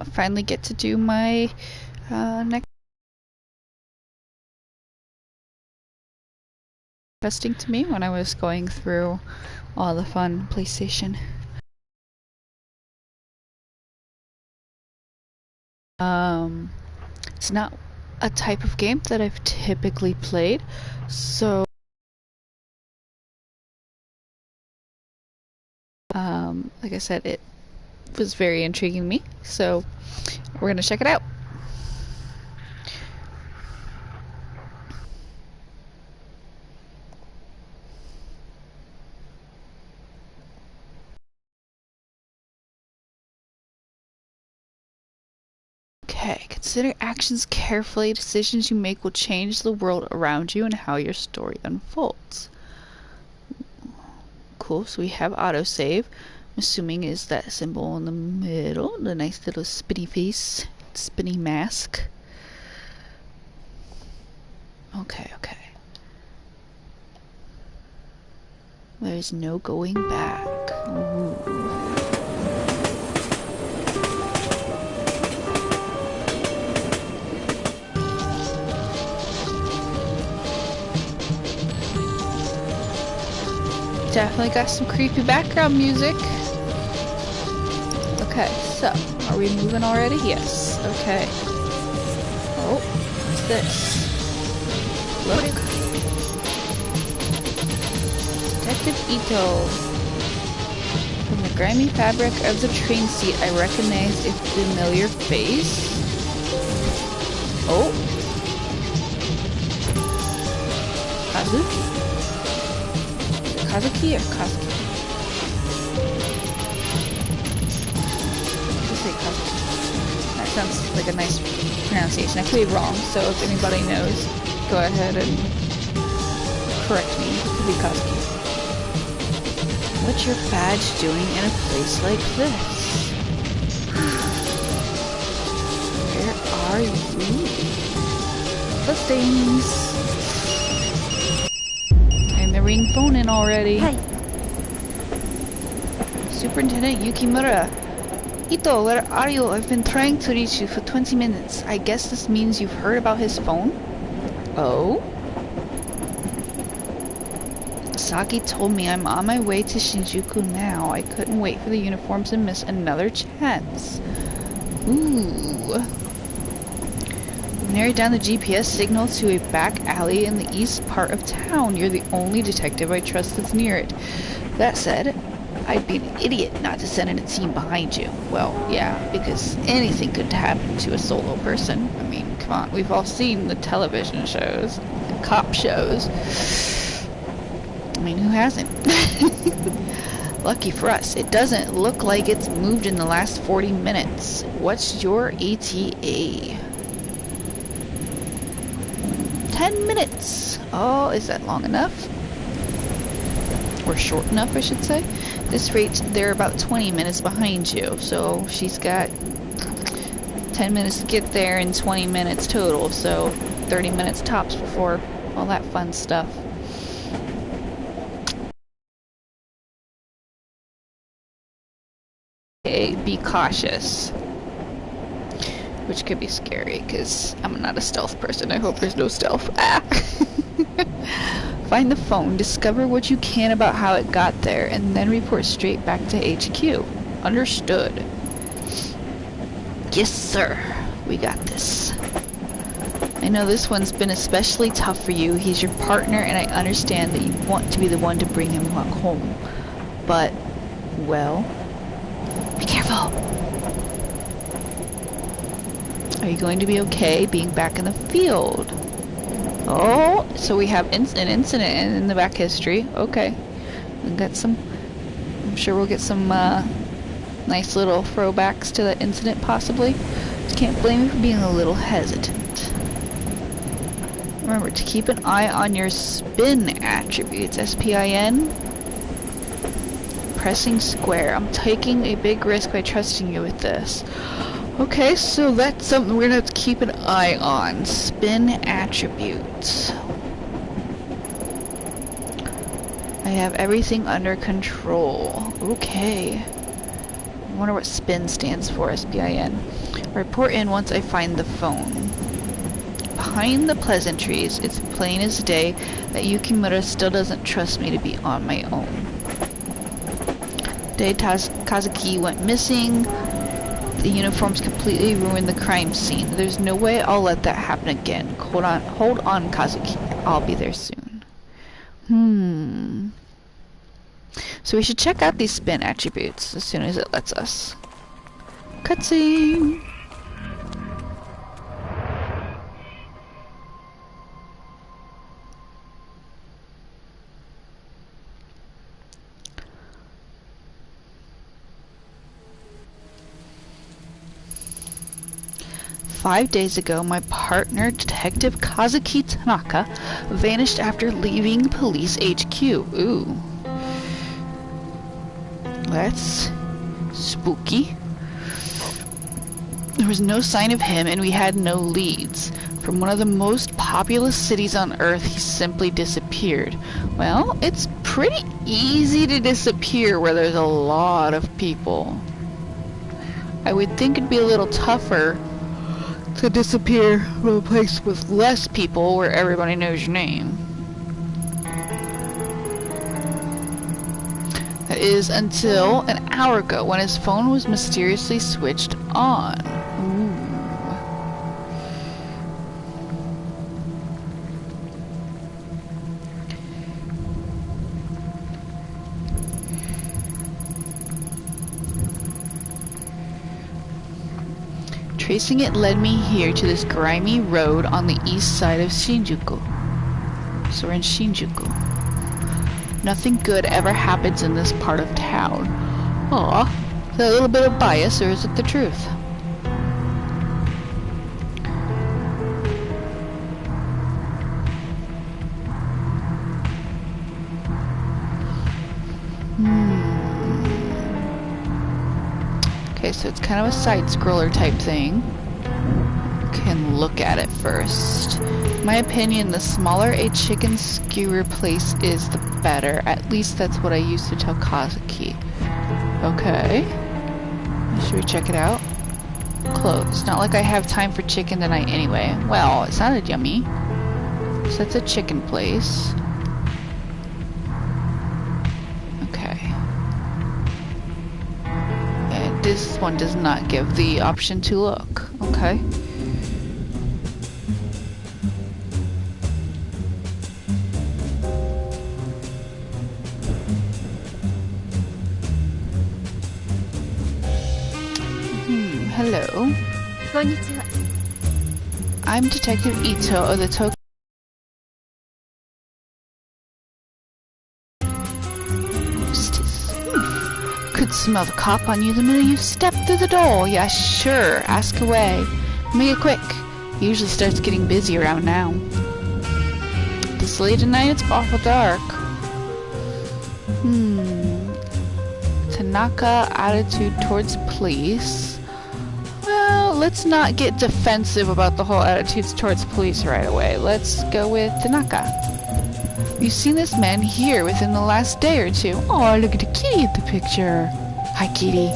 I finally get to do my next testing to me when I was going through all the fun PlayStation. It's not a type of game that I've typically played, so like I said, it was very intriguing to me, so we're gonna check it out. Okay, consider actions carefully. Decisions you make will change the world around you and how your story unfolds. Cool, so we have autosave. I'm assuming is that symbol in the middle, the nice little spinny face, spinny mask. Okay. There's no going back. Ooh. Definitely got some creepy background music. Okay, so are we moving already? Yes. Okay. Oh, what's this? Look. Detective Ito. From the grimy fabric of the train seat, I recognized a familiar face. Oh. Kazuki. Kazuki or Kazuki? Let's say Kazuki. That sounds like a nice pronunciation. I could be wrong, so if anybody knows, go ahead and correct me. It could be Kazuki. What's your badge doing in a place like this? Where are you? The things. Ring phone in already. Hi. Superintendent Yukimura. Ito, where are you? I've been trying to reach you for 20 minutes. I guess this means you've heard about his phone? Oh? Saki told me I'm on my way to Shinjuku now. I couldn't wait for the uniforms and miss another chance. Ooh. Narrowed down the GPS signal to a back alley in the east part of town. You're the only detective I trust that's near it. That said, I'd be an idiot not to send in a team behind you. Well, yeah, because anything could happen to a solo person. I mean, come on, we've all seen the television shows, the cop shows. I mean, who hasn't? Lucky for us, it doesn't look like it's moved in the last 40 minutes. What's your ETA? 10 minutes! Oh, is that long enough? Or short enough, I should say. At this rate, they're about 20 minutes behind you, so she's got 10 minutes to get there and 20 minutes total, so 30 minutes tops before all that fun stuff. Okay, be cautious. Which could be scary, because I'm not a stealth person. I hope there's no stealth. Ah! Find the phone, discover what you can about how it got there, and then report straight back to HQ. Understood. Yes, sir. We got this. I know this one's been especially tough for you. He's your partner, and I understand that you want to be the one to bring him back home. But, well, be careful. Are you going to be okay being back in the field? Oh, so we have an incident in the back history. Okay. We got some, I'm sure we'll get some nice little throwbacks to that incident possibly. Just can't blame you for being a little hesitant. Remember to keep an eye on your spin attributes. SPIN. Pressing square. I'm taking a big risk by trusting you with this. Okay, so that's something we're gonna have to keep an eye on. Spin attributes. I have everything under control. Okay. I wonder what spin stands for, SPIN. Report in once I find the phone. Behind the pleasantries, it's plain as day that Yukimura still doesn't trust me to be on my own. The day Kazuki went missing, the uniforms completely ruined the crime scene. There's no way I'll let that happen again. Hold on, Kazuki. I'll be there soon. So we should check out these spin attributes as soon as it lets us. Cutscene! "5 days ago, my partner, Detective Kazuki Tanaka, vanished after leaving police HQ. Ooh. That's spooky. There was no sign of him, and we had no leads. From one of the most populous cities on Earth, he simply disappeared. Well, it's pretty easy to disappear where there's a lot of people. I would think it'd be a little tougher to disappear from a place with less people where everybody knows your name. That is until an hour ago when his phone was mysteriously switched on. Tracing it led me here to this grimy road on the east side of Shinjuku. So we're in Shinjuku. Nothing good ever happens in this part of town. Aw, is that a little bit of bias, or is it the truth? Okay, so it's kind of a side-scroller type thing. Can look at it first. In my opinion, the smaller a chicken skewer place is, the better. At least that's what I used to tell Kazuki. Okay. Should we check it out? Closed. Not like I have time for chicken tonight anyway. Well, it sounded yummy. So that's a chicken place. Okay. And this one does not give the option to look. Okay. Hello. Konnichiwa. I'm Detective Ito of the Tokyo. Could smell the cop on you the minute you step through the door. Yeah, sure. Ask away. Make it quick. It usually starts getting busy around now. This late at night, it's awful dark. Tanaka attitude towards police. Well, let's not get defensive about the whole attitudes towards police right away. Let's go with Tanaka. You've seen this man here within the last day or two. Oh, look at the kitty in the picture. Hi, kitty.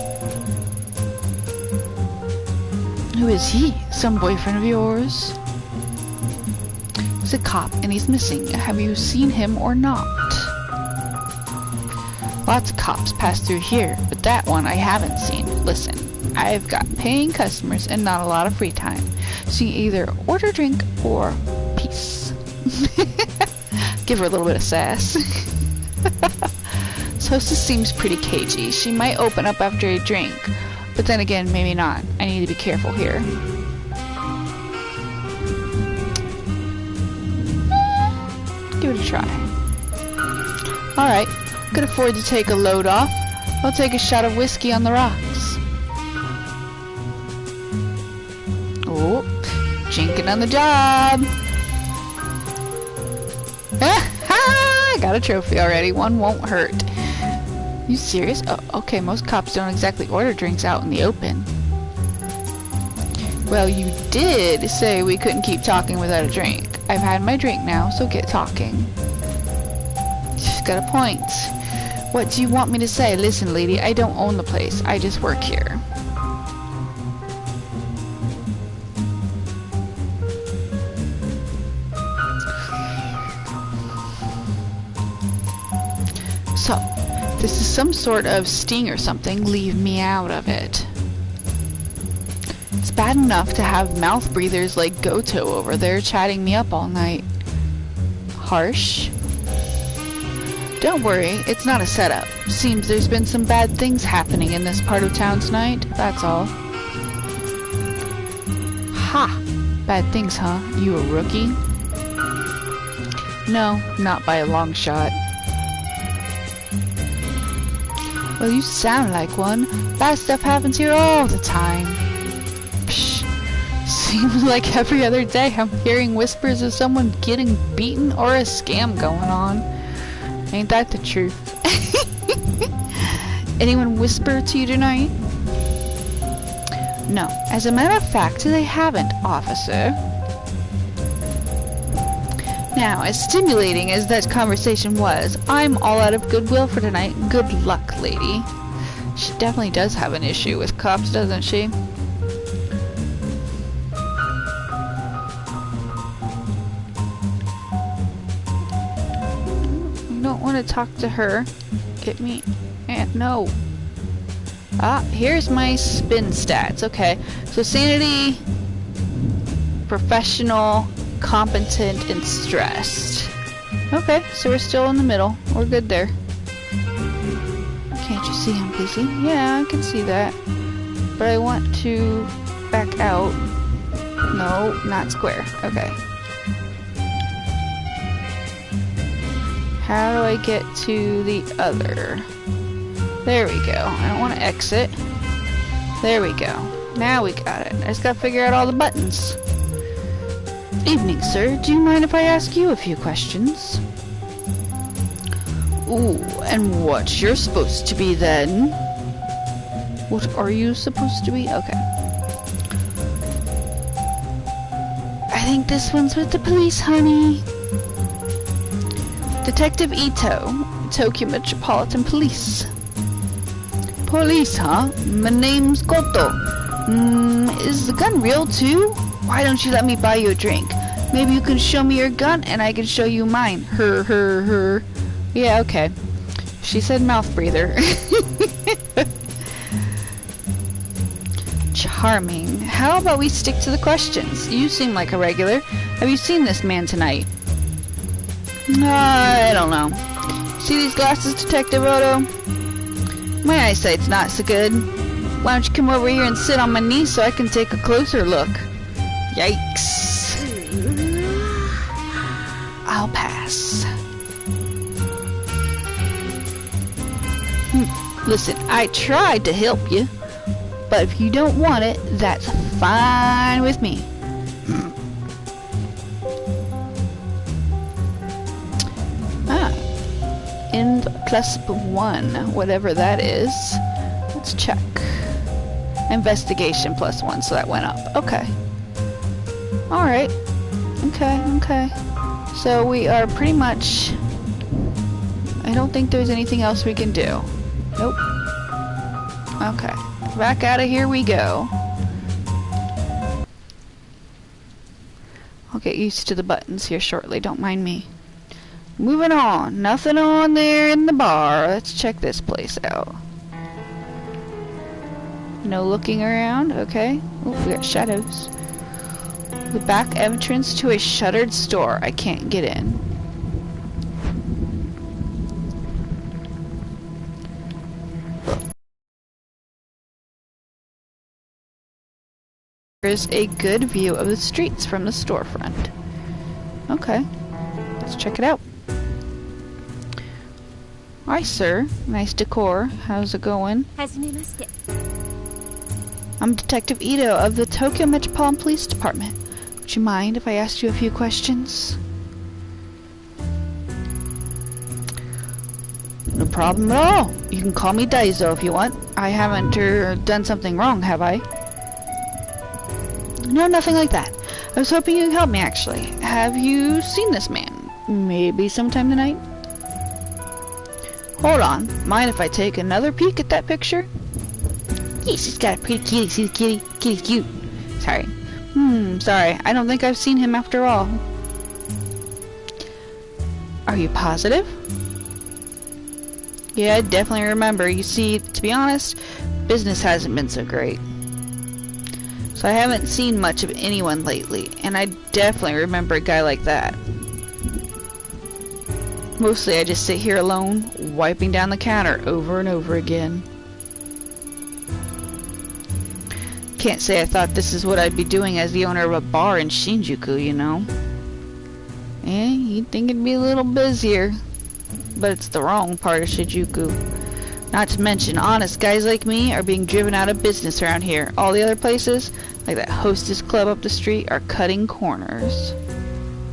Who is he? Some boyfriend of yours? He's a cop and he's missing. Have you seen him or not? Lots of cops pass through here, but that one I haven't seen. Listen, I've got paying customers and not a lot of free time. So you either order a drink or peace. Give her a little bit of sass. This hostess seems pretty cagey. She might open up after a drink, but then again, maybe not. I need to be careful here. Give it a try. Alright, could afford to take a load off. I'll take a shot of whiskey on the rocks. Oh, jinking on the job. I got a trophy already. One won't hurt. You serious? Oh, okay, most cops don't exactly order drinks out in the open. Well, you did say we couldn't keep talking without a drink. I've had my drink now, so get talking. She's got a point. What do you want me to say? Listen, lady, I don't own the place. I just work here. So, if this is some sort of sting or something, leave me out of it. It's bad enough to have mouth breathers like Goto over there chatting me up all night. Harsh. Don't worry, it's not a setup. Seems there's been some bad things happening in this part of town tonight, that's all. Ha! Bad things, huh? You a rookie? No, not by a long shot. Well, you sound like one. Bad stuff happens here all the time. Psh. Seems like every other day I'm hearing whispers of someone getting beaten or a scam going on. Ain't that the truth? Anyone whisper to you tonight? No. As a matter of fact, they haven't, officer. Now, as stimulating as that conversation was, I'm all out of goodwill for tonight. Good luck, lady. She definitely does have an issue with cops, doesn't she? Don't want to talk to her. Get me. No. Ah, here's my spin stats. Okay. So sanity, professional, competent, and stressed. Okay, so we're still in the middle. We're good there. Can't you see I'm busy? Yeah, I can see that. But I want to back out. No, not square. Okay. How do I get to the other? There we go. I don't want to exit. There we go. Now we got it. I just gotta figure out all the buttons. Evening, sir. Do you mind if I ask you a few questions? Ooh, and what you're supposed to be then? What are you supposed to be? Okay. I think this one's with the police, honey. Detective Ito, Tokyo Metropolitan Police. Police, huh? My name's Goto. Is the gun real too? Why don't you let me buy you a drink? Maybe you can show me your gun and I can show you mine. Her. Yeah, okay. She said mouth breather. Charming. How about we stick to the questions? You seem like a regular. Have you seen this man tonight? I don't know. See these glasses, Detective Otto? My eyesight's not so good. Why don't you come over here and sit on my knee so I can take a closer look? Yikes. I'll pass. Listen, I tried to help you, but if you don't want it, that's fine with me. End +1, whatever that is. Let's check. Investigation +1, so that went up. Okay. Alright. Okay. So we are pretty much... I don't think there's anything else we can do. Nope. Okay. Back out of here we go. I'll get used to the buttons here shortly, don't mind me. Moving on. Nothing on there in the bar. Let's check this place out. No looking around. Okay. Oh, we got shadows. The back entrance to a shuttered store. I can't get in. There's a good view of the streets from the storefront. Okay. Let's check it out. Hi, sir. Nice decor. How's it going? I'm Detective Ito of the Tokyo Metropolitan Police Department. Would you mind if I asked you a few questions? No problem at all. You can call me Daiso if you want. I haven't done something wrong, have I? No, nothing like that. I was hoping you could help me, actually. Have you seen this man? Maybe sometime tonight? Hold on. Mind if I take another peek at that picture? Yes, he's got a pretty kitty. See the kitty? Kitty's cute. Sorry. Sorry. I don't think I've seen him after all. Are you positive? Yeah, I definitely remember. You see, to be honest, business hasn't been so great. So I haven't seen much of anyone lately, and I definitely remember a guy like that. Mostly I just sit here alone, wiping down the counter over and over again. Can't say I thought this is what I'd be doing as the owner of a bar in Shinjuku, you know. Eh, you'd think it'd be a little busier. But it's the wrong part of Shinjuku. Not to mention, honest guys like me are being driven out of business around here. All the other places, like that Hostess Club up the street, are cutting corners.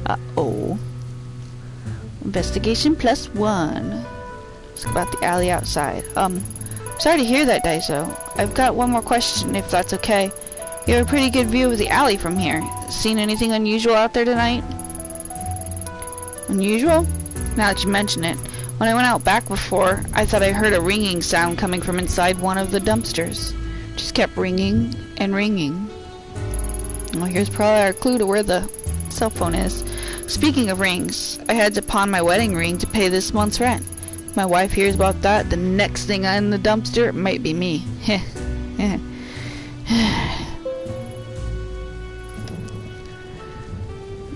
Uh-oh. Investigation +1. Let's go about the alley outside. Sorry to hear that, Daiso. I've got one more question, if that's okay. You have a pretty good view of the alley from here. Seen anything unusual out there tonight? Unusual? Now that you mention it. When I went out back before, I thought I heard a ringing sound coming from inside one of the dumpsters. Just kept ringing and ringing. Well, here's probably our clue to where the cell phone is. Speaking of rings, I had to pawn my wedding ring to pay this month's rent. If my wife hears about that, the next thing in the dumpster might be me.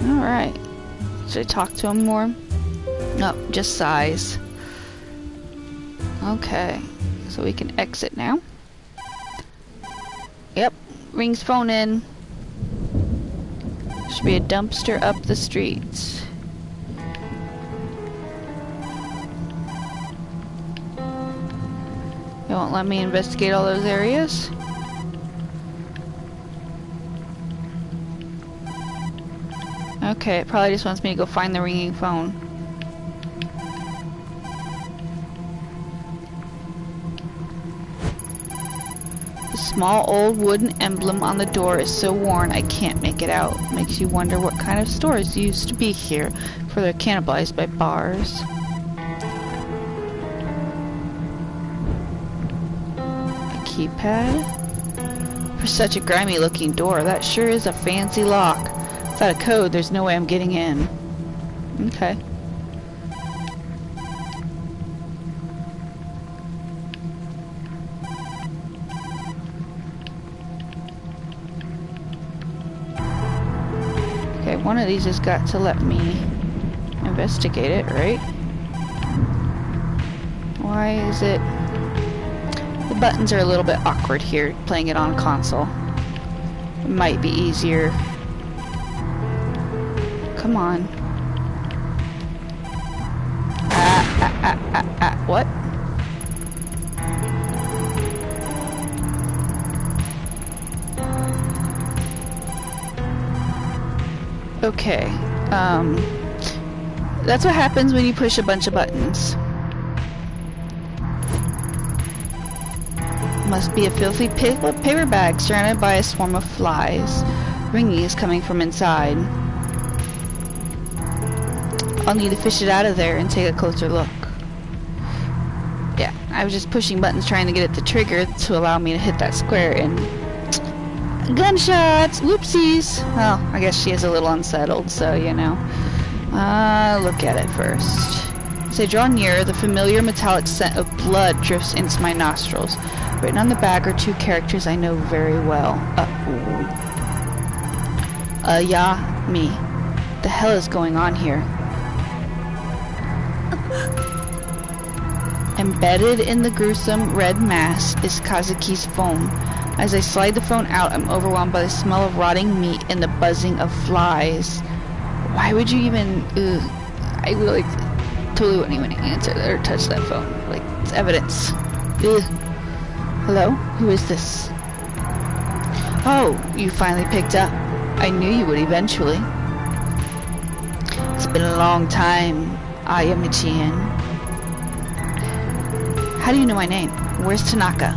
Alright. Should I talk to him more? No, just sighs. Okay. So we can exit now. Yep. Rings phone in. Should be a dumpster up the street. It won't let me investigate all those areas. Okay, it probably just wants me to go find the ringing phone. The small old wooden emblem on the door is so worn I can't make it out. Makes you wonder what kind of stores used to be here before they're cannibalized by bars. A keypad? For such a grimy looking door, that sure is a fancy lock. Without a code, there's no way I'm getting in. Okay. Okay, one of these has got to let me investigate it, right? Why is it... The buttons are a little bit awkward here, playing it on console. It might be easier. Come on. What? Okay. That's what happens when you push a bunch of buttons. Must be a filthy paper bag surrounded by a swarm of flies. Ringing is coming from inside. I'll need to fish it out of there and take a closer look. Yeah, I was just pushing buttons trying to get it to trigger to allow me to hit that square and... Gunshots! Whoopsies! Well, I guess she is a little unsettled, so, you know. Look at it first. As I draw nearer, the familiar metallic scent of blood drifts into my nostrils. Written on the bag are two characters I know very well. Yeah, me. The hell is going on here? Embedded in the gruesome red mass is Kazuki's phone. As I slide the phone out, I'm overwhelmed by the smell of rotting meat and the buzzing of flies. Why would you even... I really totally wouldn't even answer that or touch that phone. Like, it's evidence. Hello? Who is this? Oh, you finally picked up. I knew you would eventually. It's been a long time, Ayami-chan. How do you know my name? Where's Tanaka?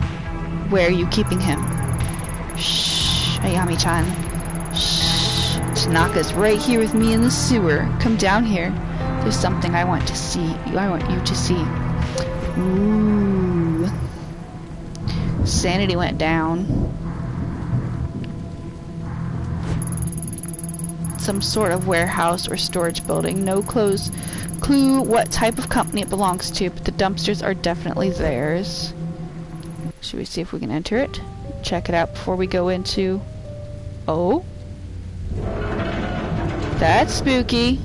Where are you keeping him? Shh, Ayami-chan. Shh. Tanaka's right here with me in the sewer. Come down here. There's something I want to see. I want you to see. Ooh. Sanity went down. some sort of warehouse or storage building. No clue what type of company it belongs to, but the dumpsters are definitely theirs. Should we see if we can enter it? Check it out before we go into... Oh? That's spooky.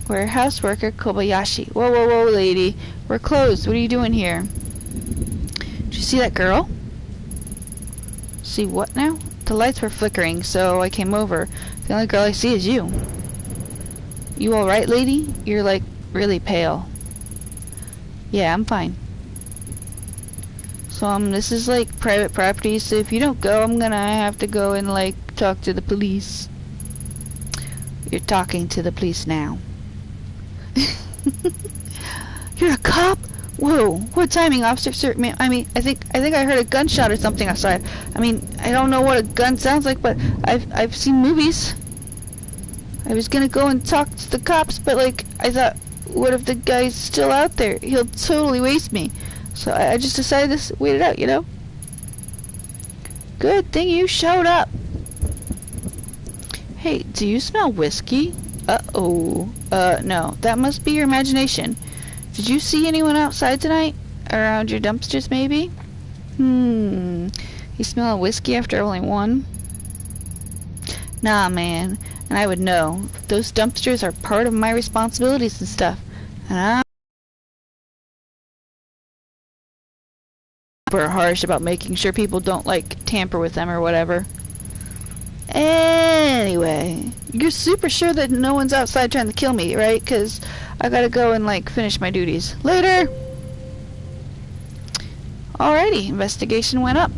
Warehouse worker Kobayashi. Whoa, whoa, whoa, lady. We're closed. What are you doing here? Did you see that girl? See what now? The lights were flickering, so I came over. The only girl I see is you. You alright, lady? You're, like, really pale. Yeah, I'm fine. So, this is, like, private property, so if you don't go, I'm gonna have to go and, like, talk to the police. You're talking to the police now. You're a cop? Whoa, what timing, officer? Sir, man, I think I heard a gunshot or something outside. I mean, I don't know what a gun sounds like, but I've seen movies. I was gonna go and talk to the cops, but like, I thought, what if the guy's still out there? He'll totally waste me. So I just decided to wait it out, you know? Good thing you showed up. Hey, do you smell whiskey? Uh-oh. No, that must be your imagination. Did you see anyone outside tonight? Around your dumpsters, maybe? You smell of whiskey after only one? Nah, man. And I would know. Those dumpsters are part of my responsibilities and stuff. And I'm super harsh about making sure people don't, like, tamper with them or whatever. Anyway, you're super sure that no one's outside trying to kill me, right? Because I gotta go and, like, finish my duties. Later! Alrighty, investigation went up.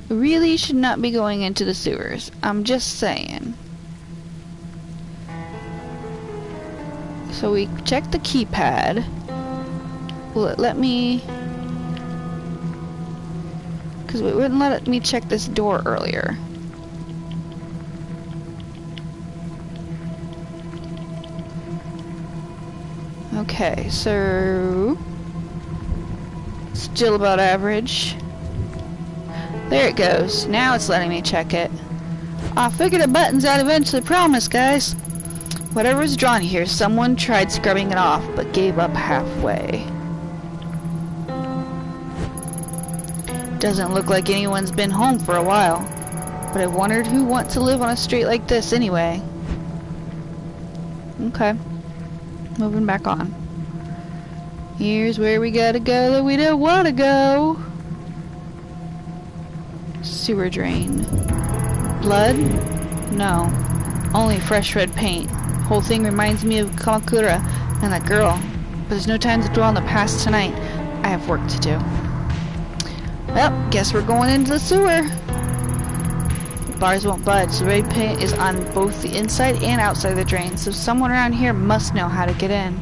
Really should not be going into the sewers. I'm just saying. So we checked the keypad. Let me... Because it wouldn't let me check this door earlier. Okay, so... Still about average. There it goes. Now it's letting me check it. I'll figure the buttons out eventually, promise, guys. Whatever's drawn here, someone tried scrubbing it off, but gave up halfway. Doesn't look like anyone's been home for a while. But I wondered who wants to live on a street like this anyway. Okay. Moving back on. Here's where we gotta go that we don't want to go. Sewer drain. Blood? No. Only fresh red paint. Whole thing reminds me of Kamakura and that girl. But there's no time to dwell on the past tonight. I have work to do. Well, guess we're going into the sewer. The bars won't budge. The red paint is on both the inside and outside of the drain, so someone around here must know how to get in.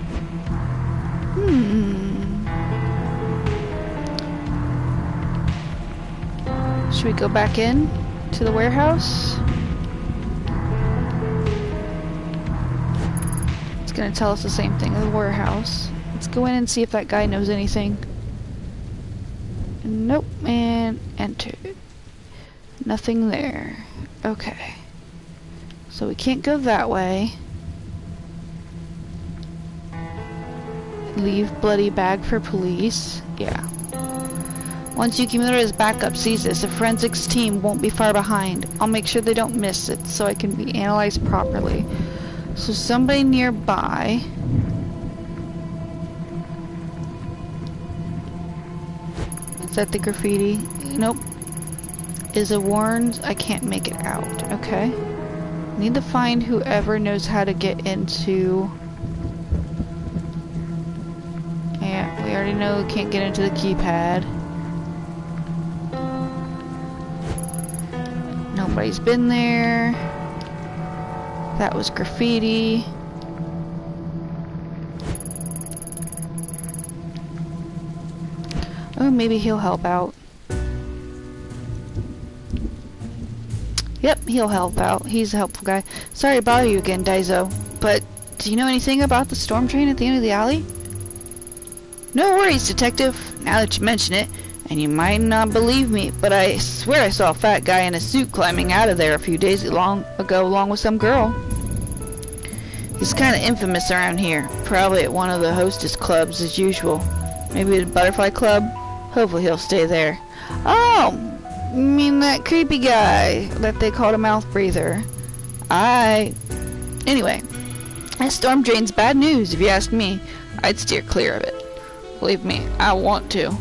Should we go back in to the warehouse? It's gonna tell us the same thing as the warehouse. Let's go in and see if that guy knows anything. Nope, and enter. Nothing there. Okay. So we can't go that way. Leave bloody bag for police. Yeah. Once Yukimura's backup sees this, the forensics team won't be far behind. I'll make sure they don't miss it so it can be analyzed properly. So somebody nearby. Is that the graffiti? Nope. Is it warned? I can't make it out. Okay. Need to find whoever knows how to get into... Yeah, we already know we can't get into the keypad. Nobody's been there. That was graffiti. Oh, maybe he'll help out. Yep, he'll help out. He's a helpful guy. Sorry to bother you again, Daizo, but do you know anything about the storm drain at the end of the alley? No worries, Detective. Now that you mention it, and you might not believe me, but I swear I saw a fat guy in a suit climbing out of there a few days ago along with some girl. He's kind of infamous around here. Probably at one of the hostess clubs as usual. Maybe the Butterfly Club? Hopefully he'll stay there. Oh! You mean that creepy guy that they called a mouth breather? Anyway, that storm drain's bad news if you ask me. I'd steer clear of it. Believe me, I want to.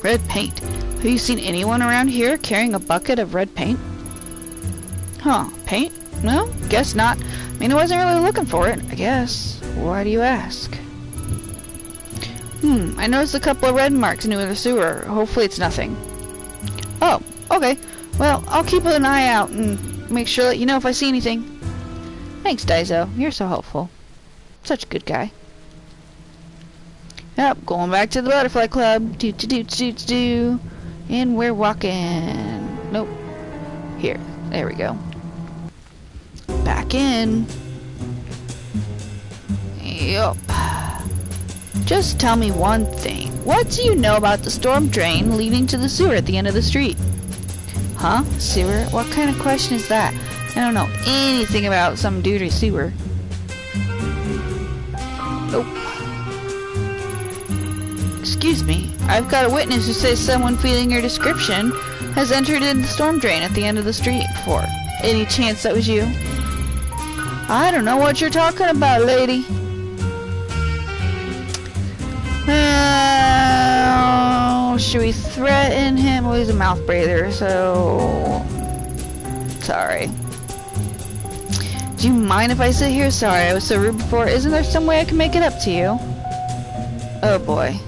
Red paint. Have you seen anyone around here carrying a bucket of red paint? Huh, paint? No, guess not. I mean, I wasn't really looking for it, I guess. Why do you ask? I noticed a couple of red marks near the sewer. Hopefully it's nothing. Oh, okay. Well, I'll keep an eye out and make sure that you know if I see anything. Thanks, Daiso. You're so helpful. Such a good guy. Yep, going back to the Butterfly Club. Do. And we're walking. Nope. Here. There we go. Back in. Yup. Just tell me one thing. What do you know about the storm drain leading to the sewer at the end of the street? Huh? Sewer? What kind of question is that? I don't know anything about some dirty sewer. Nope. Excuse me. I've got a witness who says someone feeling your description has entered in the storm drain at the end of the street before. Any chance that was you? I don't know what you're talking about, lady. Should we threaten him? Well, he's a mouth breather, so... Sorry. Do you mind if I sit here? Sorry, I was so rude before. Isn't there some way I can make it up to you? Oh, boy.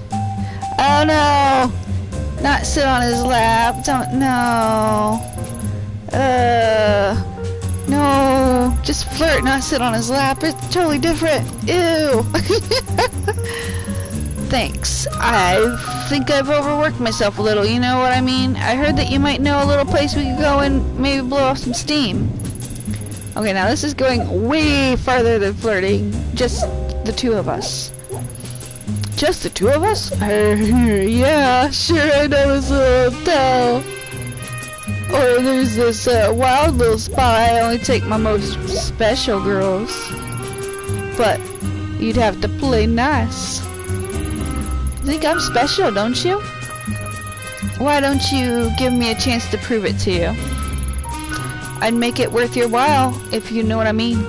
Oh, no! Not sit on his lap. Don't... No. No. Just flirt, not sit on his lap. It's totally different. Ew. Thanks. I think I've overworked myself a little, you know what I mean? I heard that you might know a little place we could go and maybe blow off some steam. Okay, now this is going way farther than flirting. Just the two of us. Just the two of us? Yeah, sure, I know this little hotel. Or there's this wild little spot I only take my most special girls. But you'd have to play nice. Think I'm special, don't you? Why don't you give me a chance to prove it to you? I'd make it worth your while, if you know what I mean.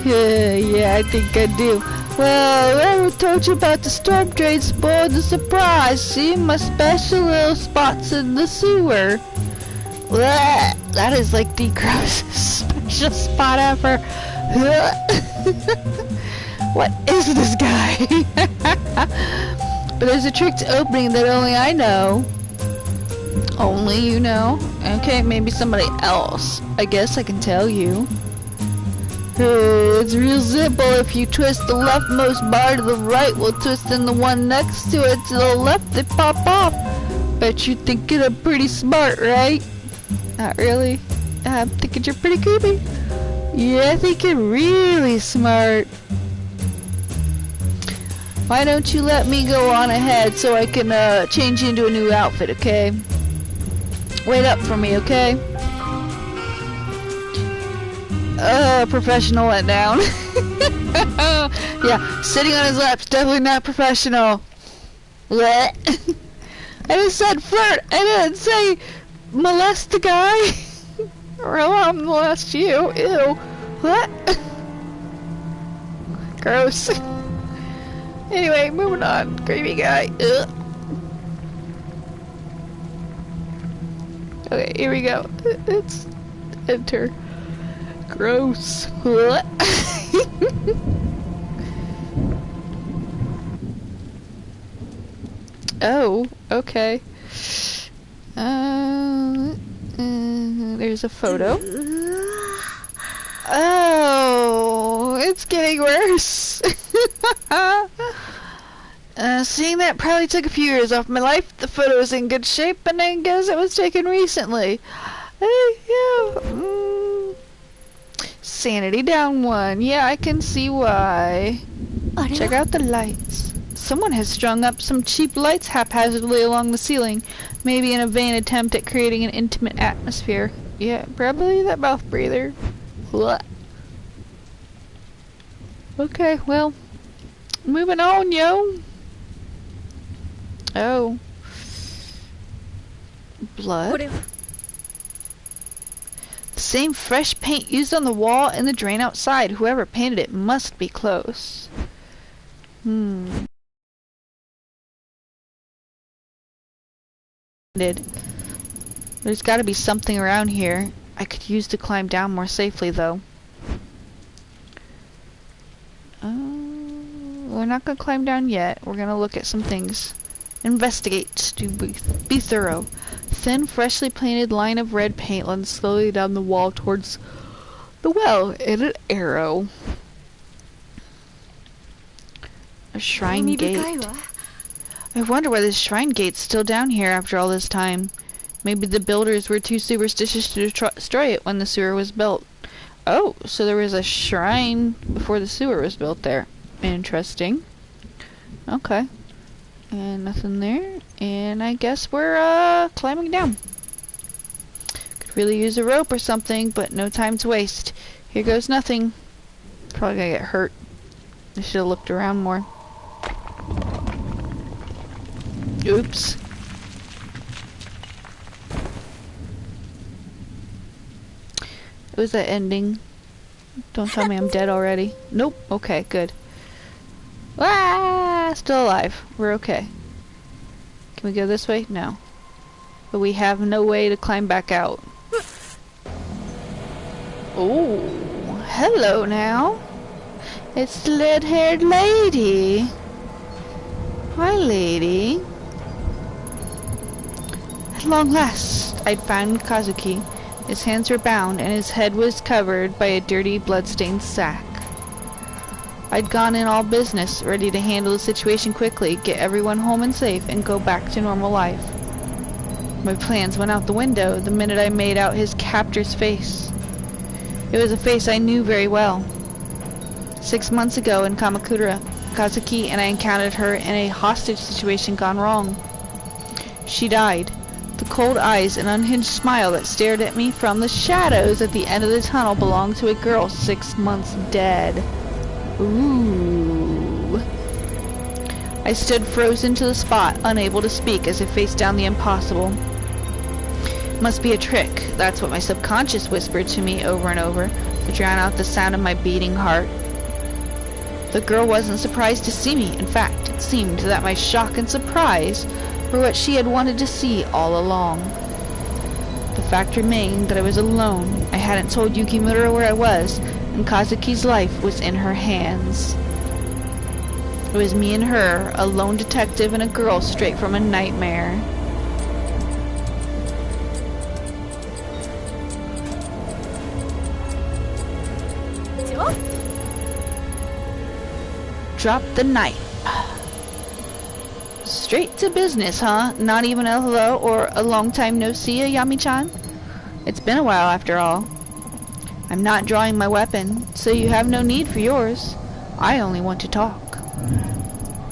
Yeah, I think I do. Well, whoever told you about the storm drain spoiled the surprise. See, my special little spots in the sewer. Blech, that is like the grossest special spot ever. What is this guy? But there's a trick to opening that only I know. Only you know? Okay, maybe somebody else. I guess I can tell you. It's real simple. If you twist the leftmost bar to the right while twisting the one next to it to the left, they pop off. Bet you're thinking I'm pretty smart, right? Not really. I'm thinking you're pretty creepy. Yeah, I think you're really smart. Why don't you let me go on ahead so I can change into a new outfit, okay? Wait up for me, okay? Professional let down. Yeah, sitting on his lap's definitely not professional. What? I just said flirt. I didn't say molest the guy. Or I'll molest you. Ew. What? Gross. Anyway, moving on. Creepy guy. Ugh. Okay, here we go. It's enter. Gross. What? Oh, okay. There's a photo. Oh, it's getting worse. Seeing that probably took a few years off my life. The photo is in good shape, and I guess it was taken recently. Sanity down one. Yeah, I can see why. Check out the lights. Someone has strung up some cheap lights haphazardly along the ceiling, maybe in a vain attempt at creating an intimate atmosphere. Yeah, probably that mouth breather. Blah. Okay, well, moving on, yo. Oh. Blood? The same fresh paint used on the wall and the drain outside. Whoever painted it must be close. There's gotta be something around here I could use to climb down more safely, though. We're not gonna climb down yet. We're gonna look at some things. Investigate. Be thorough. Thin, freshly painted line of red paint runs slowly down the wall towards the well in an arrow. A shrine gate. I wonder why this shrine gate's still down here after all this time. Maybe the builders were too superstitious to destroy it when the sewer was built. Oh, so there was a shrine before the sewer was built there. Interesting. Okay. And nothing there. And I guess we're climbing down. Could really use a rope or something, but no time to waste. Here goes nothing. Probably gonna get hurt. I should have looked around more. Oops. It was that ending. Don't tell me I'm dead already. Nope. Okay, good. Ah, still alive. We're okay. Can we go this way? No. But we have no way to climb back out. Oh, hello now. It's the red-haired lady. Hi, lady. At long last, I'd found Kazuki. His hands were bound, and his head was covered by a dirty, blood-stained sack. I'd gone in all business, ready to handle the situation quickly, get everyone home and safe, and go back to normal life. My plans went out the window the minute I made out his captor's face. It was a face I knew very well. 6 months ago in Kamakura, Kazuki and I encountered her in a hostage situation gone wrong. She died. The cold eyes and unhinged smile that stared at me from the shadows at the end of the tunnel belonged to a girl 6 months dead. Ooh. I stood frozen to the spot, unable to speak as I faced down the impossible. Must be a trick. That's what my subconscious whispered to me over and over, to drown out the sound of my beating heart. The girl wasn't surprised to see me. In fact, it seemed that my shock and surprise were what she had wanted to see all along. The fact remained that I was alone. I hadn't told Yukimura where I was, and Kazuki's life was in her hands. It was me and her, a lone detective and a girl straight from a nightmare. Drop the knife. Straight to business, huh? Not even a hello or a long time no see, Yami-chan? It's been a while after all. I'm not drawing my weapon, so you have no need for yours. I only want to talk.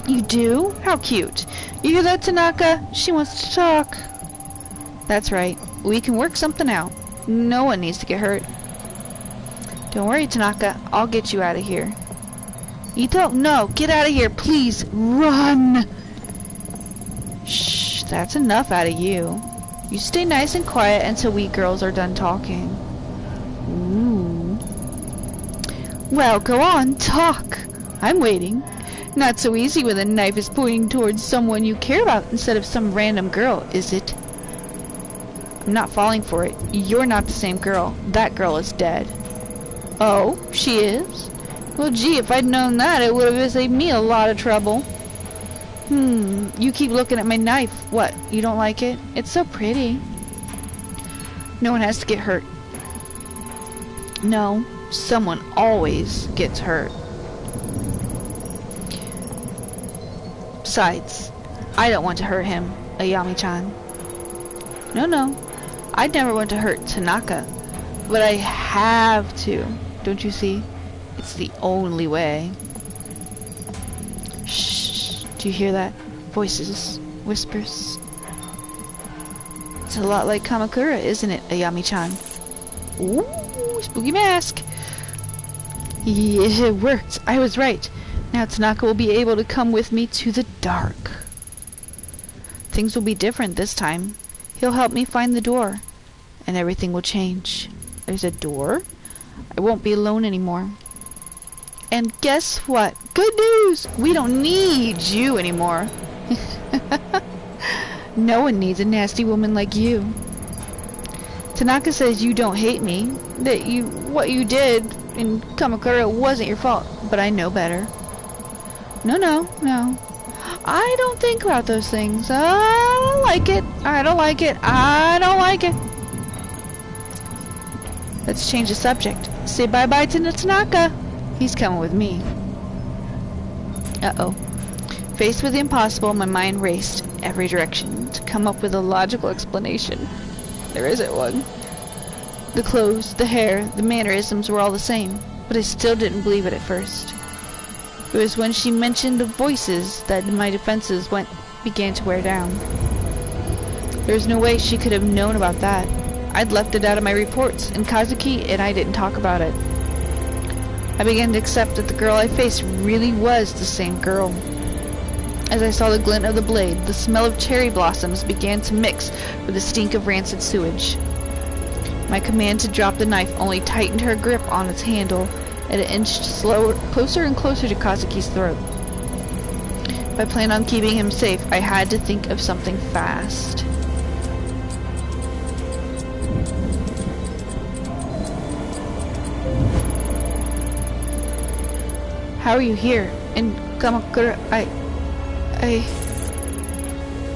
You do? How cute. You hear that, Tanaka? She wants to talk. That's right. We can work something out. No one needs to get hurt. Don't worry, Tanaka. I'll get you out of here. Ito, no. Get out of here, please. Run! Shh, that's enough out of you. You stay nice and quiet until we girls are done talking. Ooh. Well, go on, talk. I'm waiting. Not so easy when the knife is pointing towards someone you care about instead of some random girl, is it? I'm not falling for it. You're not the same girl. That girl is dead. Oh, she is? Well, gee, if I'd known that, it would have saved me a lot of trouble. You keep looking at my knife. What, you don't like it? It's so pretty. No one has to get hurt. No, someone always gets hurt. Besides, I don't want to hurt him, Ayami-chan. No, I'd never want to hurt Tanaka. But I have to, don't you see? It's the only way. Shh. Do you hear that? Voices. Whispers. It's a lot like Kamakura, isn't it, Ayami-chan? Ooh, spooky mask! Yeah, it worked. I was right. Now Tanaka will be able to come with me to the dark. Things will be different this time. He'll help me find the door. And everything will change. There's a door? I won't be alone anymore. And guess what? Good news! We don't need you anymore. No one needs a nasty woman like you. Tanaka says you don't hate me. That what you did in Kamakura wasn't your fault. But I know better. No. I don't think about those things. I don't like it. I don't like it. I don't like it. Let's change the subject. Say bye-bye to Tanaka. He's coming with me. Uh-oh. Faced with the impossible, my mind raced every direction to come up with a logical explanation. There isn't one. The clothes, the hair, the mannerisms were all the same, but I still didn't believe it at first. It was when she mentioned the voices that my defenses began to wear down. There was no way she could have known about that. I'd left it out of my reports, and Kazuki and I didn't talk about it. I began to accept that the girl I faced really was the same girl. As I saw the glint of the blade, the smell of cherry blossoms began to mix with the stink of rancid sewage. My command to drop the knife only tightened her grip on its handle, and it inched closer and closer to Kazuki's throat. If I planned on keeping him safe, I had to think of something fast. How are you here? In Kamakura, I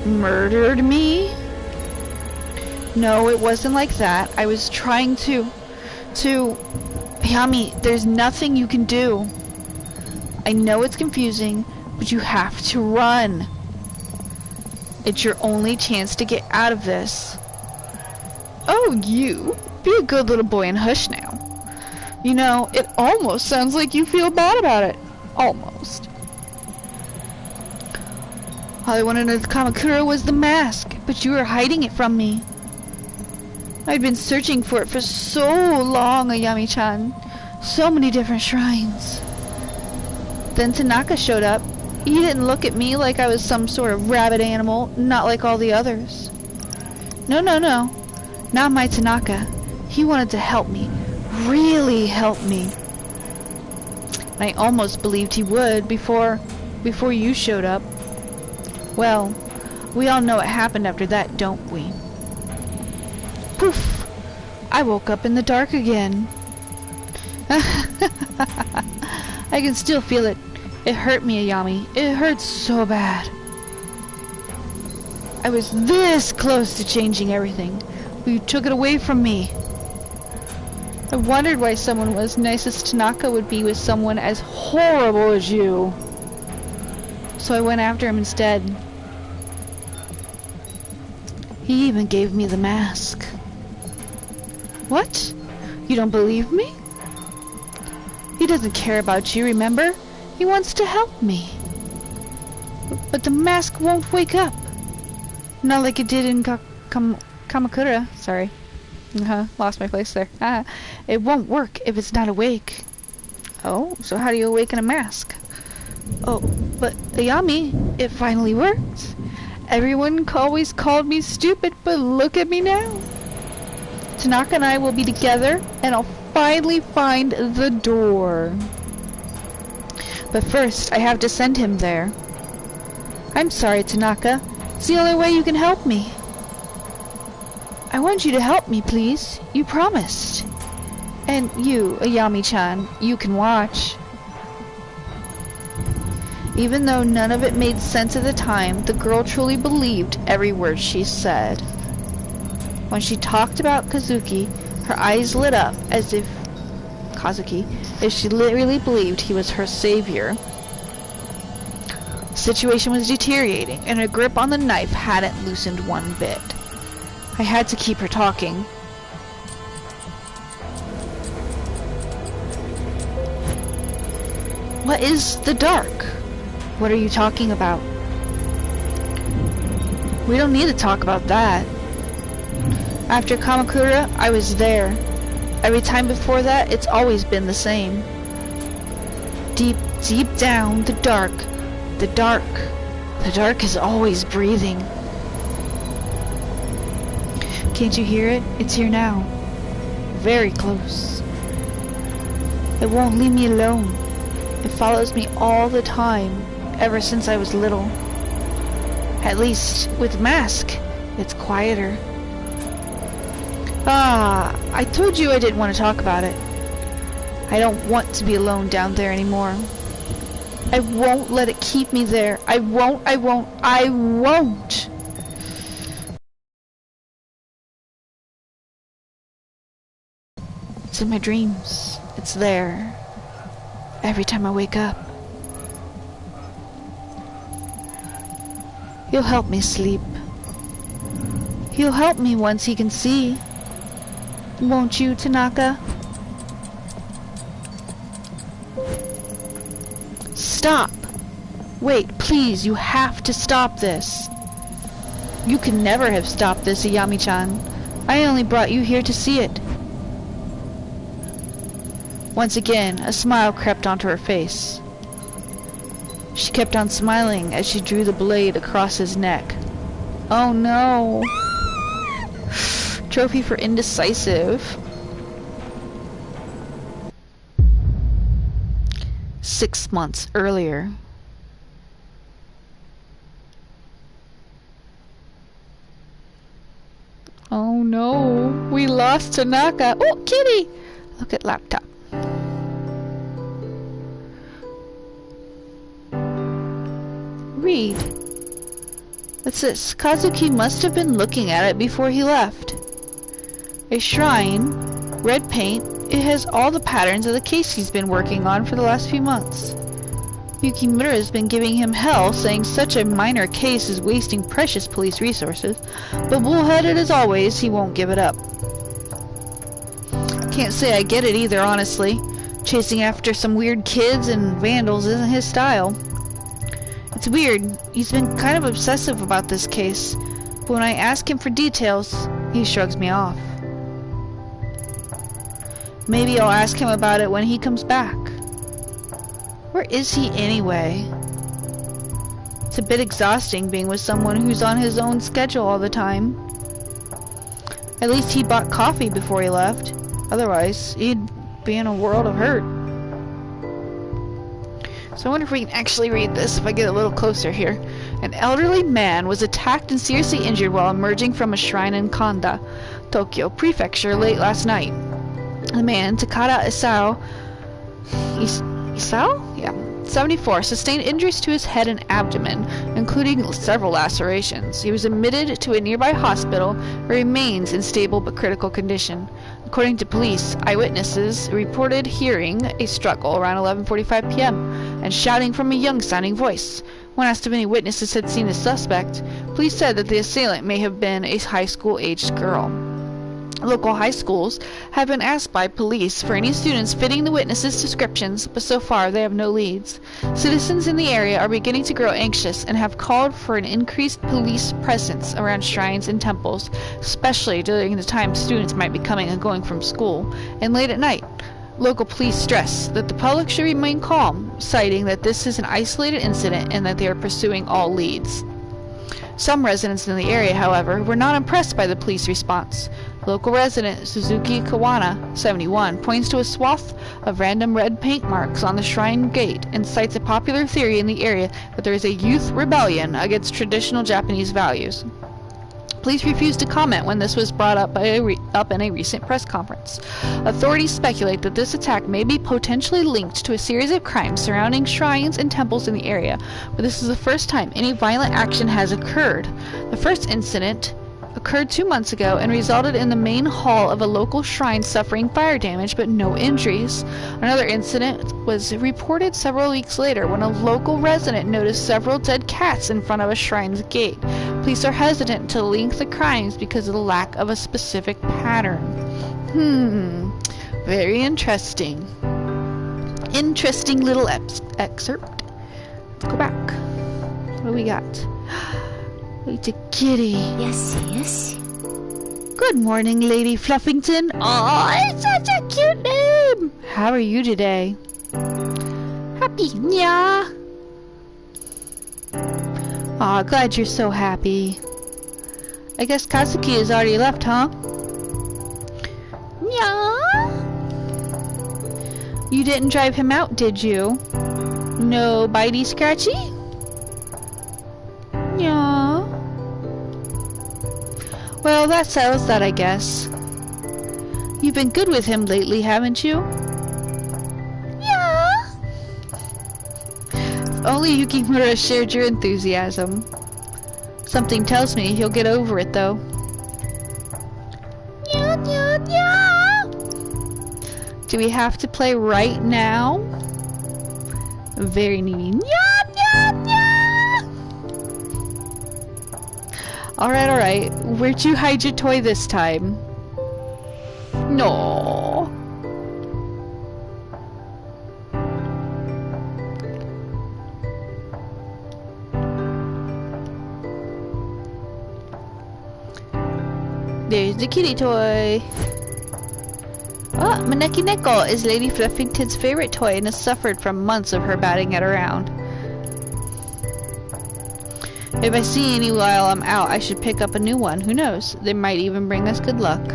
murdered me? No, it wasn't like that. I was trying to... Yami, there's nothing you can do. I know it's confusing, but you have to run. It's your only chance to get out of this. Oh, you. Be a good little boy and hush now. You know, it almost sounds like you feel bad about it. Almost. All I wanted with Kamakura was the mask, but you were hiding it from me. I'd been searching for it for so long, Ayami-chan. So many different shrines. Then Tanaka showed up. He didn't look at me like I was some sort of rabid animal, not like all the others. No. Not my Tanaka. He wanted to help me. Really help me. I almost believed he would before you showed up. Well, we all know what happened after that, don't we? Poof! I woke up in the dark again. I can still feel it. It hurt me, Ayami. It hurts so bad. I was this close to changing everything, but you took it away from me. I wondered why someone as nice as Tanaka would be with someone as horrible as you. So I went after him instead. He even gave me the mask. What? You don't believe me? He doesn't care about you, remember? He wants to help me. But the mask won't wake up. Not like it did in Kamakura. Sorry. Lost my place there. It won't work if it's not awake. Oh, so how do you awaken a mask? Oh, but Ayami, it finally worked. Everyone always called me stupid, but look at me now. Tanaka and I will be together, and I'll finally find the door. But first, I have to send him there. I'm sorry, Tanaka. It's the only way you can help me. I want you to help me, please. You promised. And you, Ayami-chan, you can watch. Even though none of it made sense at the time, the girl truly believed every word she said. When she talked about Kazuki, her eyes lit up as if she really believed he was her savior. The situation was deteriorating, and her grip on the knife hadn't loosened one bit. I had to keep her talking. What is the dark? What are you talking about? We don't need to talk about that. After Kamakura, I was there. Every time before that, it's always been the same. Deep, deep down, the dark is always breathing. Can't you hear it? It's here now. Very close. It won't leave me alone. It follows me all the time, ever since I was little. At least, with mask, it's quieter. I told you I didn't want to talk about it. I don't want to be alone down there anymore. I won't let it keep me there. I won't. It's in my dreams. It's there. Every time I wake up. He'll help me sleep. He'll help me once he can see. Won't you, Tanaka? Stop! Wait, please, you have to stop this. You can never have stopped this, Ayami-chan. I only brought you here to see it. Once again, a smile crept onto her face. She kept on smiling as she drew the blade across his neck. Oh no! Trophy for indecisive. 6 months earlier. Oh no, we lost Tanaka. Oh, kitty! Look at laptop. Read. What's this? Kazuki must have been looking at it before he left. A shrine, red paint. It has all the patterns of the case he's been working on for the last few months. Yukimura has been giving him hell, saying such a minor case is wasting precious police resources, but bullheaded as always, he won't give it up. Can't say I get it either, honestly. Chasing after some weird kids and vandals isn't his style. It's weird, he's been kind of obsessive about this case, but when I ask him for details, he shrugs me off. Maybe I'll ask him about it when he comes back. Where is he anyway? It's a bit exhausting being with someone who's on his own schedule all the time. At least he bought coffee before he left. Otherwise, he'd be in a world of hurt. So I wonder if we can actually read this if I get a little closer here. An elderly man was attacked and seriously injured while emerging from a shrine in Kanda, Tokyo Prefecture late last night. The man, Takada Isao, 74, sustained injuries to his head and abdomen, including several lacerations. He was admitted to a nearby hospital where he remains in stable but critical condition. According to police, eyewitnesses reported hearing a struggle around 11:45 p.m. and shouting from a young-sounding voice. When asked if any witnesses had seen the suspect, police said that the assailant may have been a high school-aged girl. Local high schools have been asked by police for any students fitting the witnesses' descriptions, but so far they have no leads. Citizens in the area are beginning to grow anxious and have called for an increased police presence around shrines and temples, especially during the time students might be coming and going from school, and late at night. Local police stress that the public should remain calm, citing that this is an isolated incident and that they are pursuing all leads. Some residents in the area, however, were not impressed by the police response. Local resident Suzuki Kawana, 71, points to a swath of random red paint marks on the shrine gate and cites a popular theory in the area that there is a youth rebellion against traditional Japanese values. Police refused to comment when this was brought up in a recent press conference. Authorities speculate that this attack may be potentially linked to a series of crimes surrounding shrines and temples in the area, but this is the first time any violent action has occurred. The first incident occurred 2 months ago and resulted in the main hall of a local shrine suffering fire damage but no injuries. Another incident was reported several weeks later when a local resident noticed several dead cats in front of a shrine's gate. Police are hesitant to link the crimes because of the lack of a specific pattern. Very interesting. Interesting little excerpt. Let's go back. What do we got? It's a kitty. Yes, yes. Good morning, Lady Fluffington. Oh, it's such a cute name. How are you today? Happy, yeah. Aw, glad you're so happy. I guess Kazuki has already left, huh? Yeah. You didn't drive him out, did you? No bitey scratchy? Yeah. Well, that settles that, I guess. You've been good with him lately, haven't you? Yeah. If only Yukimura shared your enthusiasm. Something tells me he'll get over it, though. Yeah, yeah, yeah. Do we have to play right now? Very needy. Yeah, yeah, yeah. Alright, alright. Where'd you hide your toy this time? No. There's the kitty toy. Oh, Maneki Neko is Lady Fluffington's favorite toy and has suffered from months of her batting it around. If I see any while I'm out, I should pick up a new one. Who knows? They might even bring us good luck.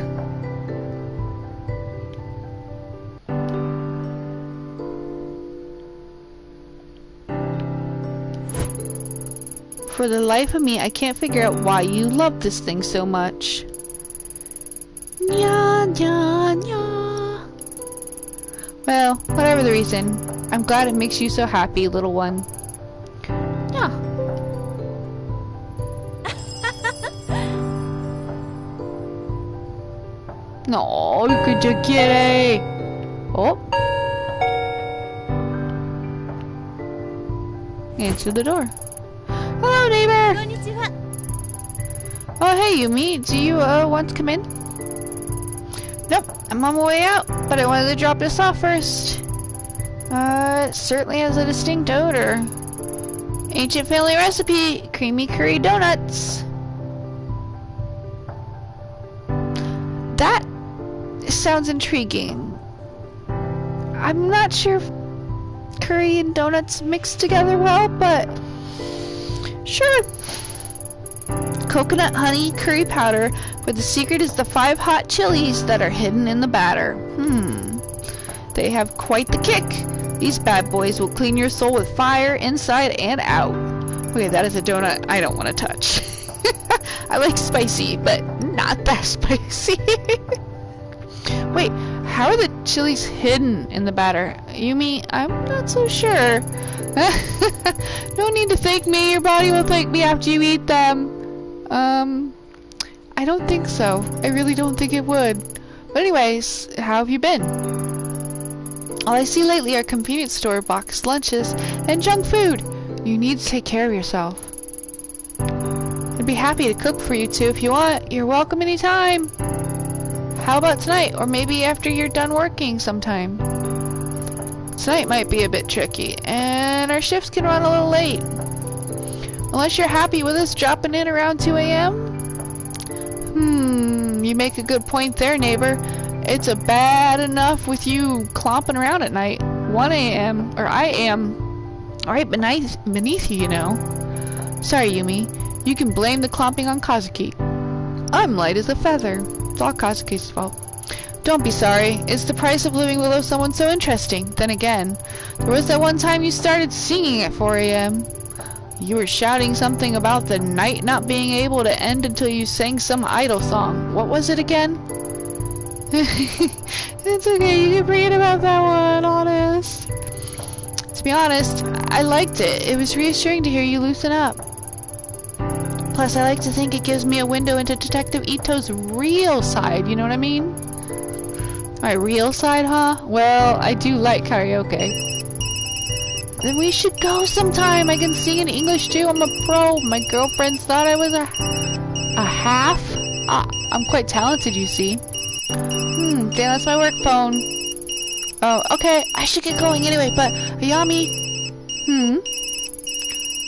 For the life of me, I can't figure out why you love this thing so much. Nya, nya, nya. Well, whatever the reason, I'm glad it makes you so happy, little one. Yeah. No, look at your kitty. Oh. Answer the door. Hello, neighbor. Konnichiwa. Oh, hey, Yumi. Do you want to come in? Nope, I'm on my way out, but I wanted to drop this off first. It certainly has a distinct odor. Ancient family recipe, creamy curry donuts. That sounds intriguing. I'm not sure if curry and donuts mix together well, but sure. Coconut honey curry powder, where the secret is the 5 hot chilies that are hidden in the batter. They have quite the kick. These bad boys will clean your soul with fire inside and out. Okay, that is a donut I don't want to touch. I like spicy, but not that spicy. Wait, how are the chilies hidden in the batter? Yumi, I'm not so sure. No need to thank me. Your body will thank me after you eat them. I don't think so. I really don't think it would. But anyways, how have you been? All I see lately are convenience store boxed lunches and junk food. You need to take care of yourself. I'd be happy to cook for you two if you want. You're welcome anytime. How about tonight, or maybe after you're done working sometime? Tonight might be a bit tricky, and our shifts can run a little late. Unless you're happy with us dropping in around 2 a.m.? You make a good point there, neighbor. It's a bad enough with you clomping around at night. 1 a.m. or I am right beneath you, you know. Sorry, Yumi. You can blame the clomping on Kazuki. I'm light as a feather. It's all Kazuki's fault. Don't be sorry. It's the price of living below someone so interesting. Then again, there was that one time you started singing at 4 a.m. You were shouting something about the night not being able to end until you sang some idol song. What was it again? It's okay, you can forget about that one, honest. To be honest, I liked it. It was reassuring to hear you loosen up. Plus, I like to think it gives me a window into Detective Ito's real side, you know what I mean? My real side, huh? Well, I do like karaoke. Then we should go sometime. I can sing in English too. I'm a pro. My girlfriends thought I was a half. I'm quite talented, you see. Damn, that's my work phone. Oh, okay. I should get going anyway, but Ayami.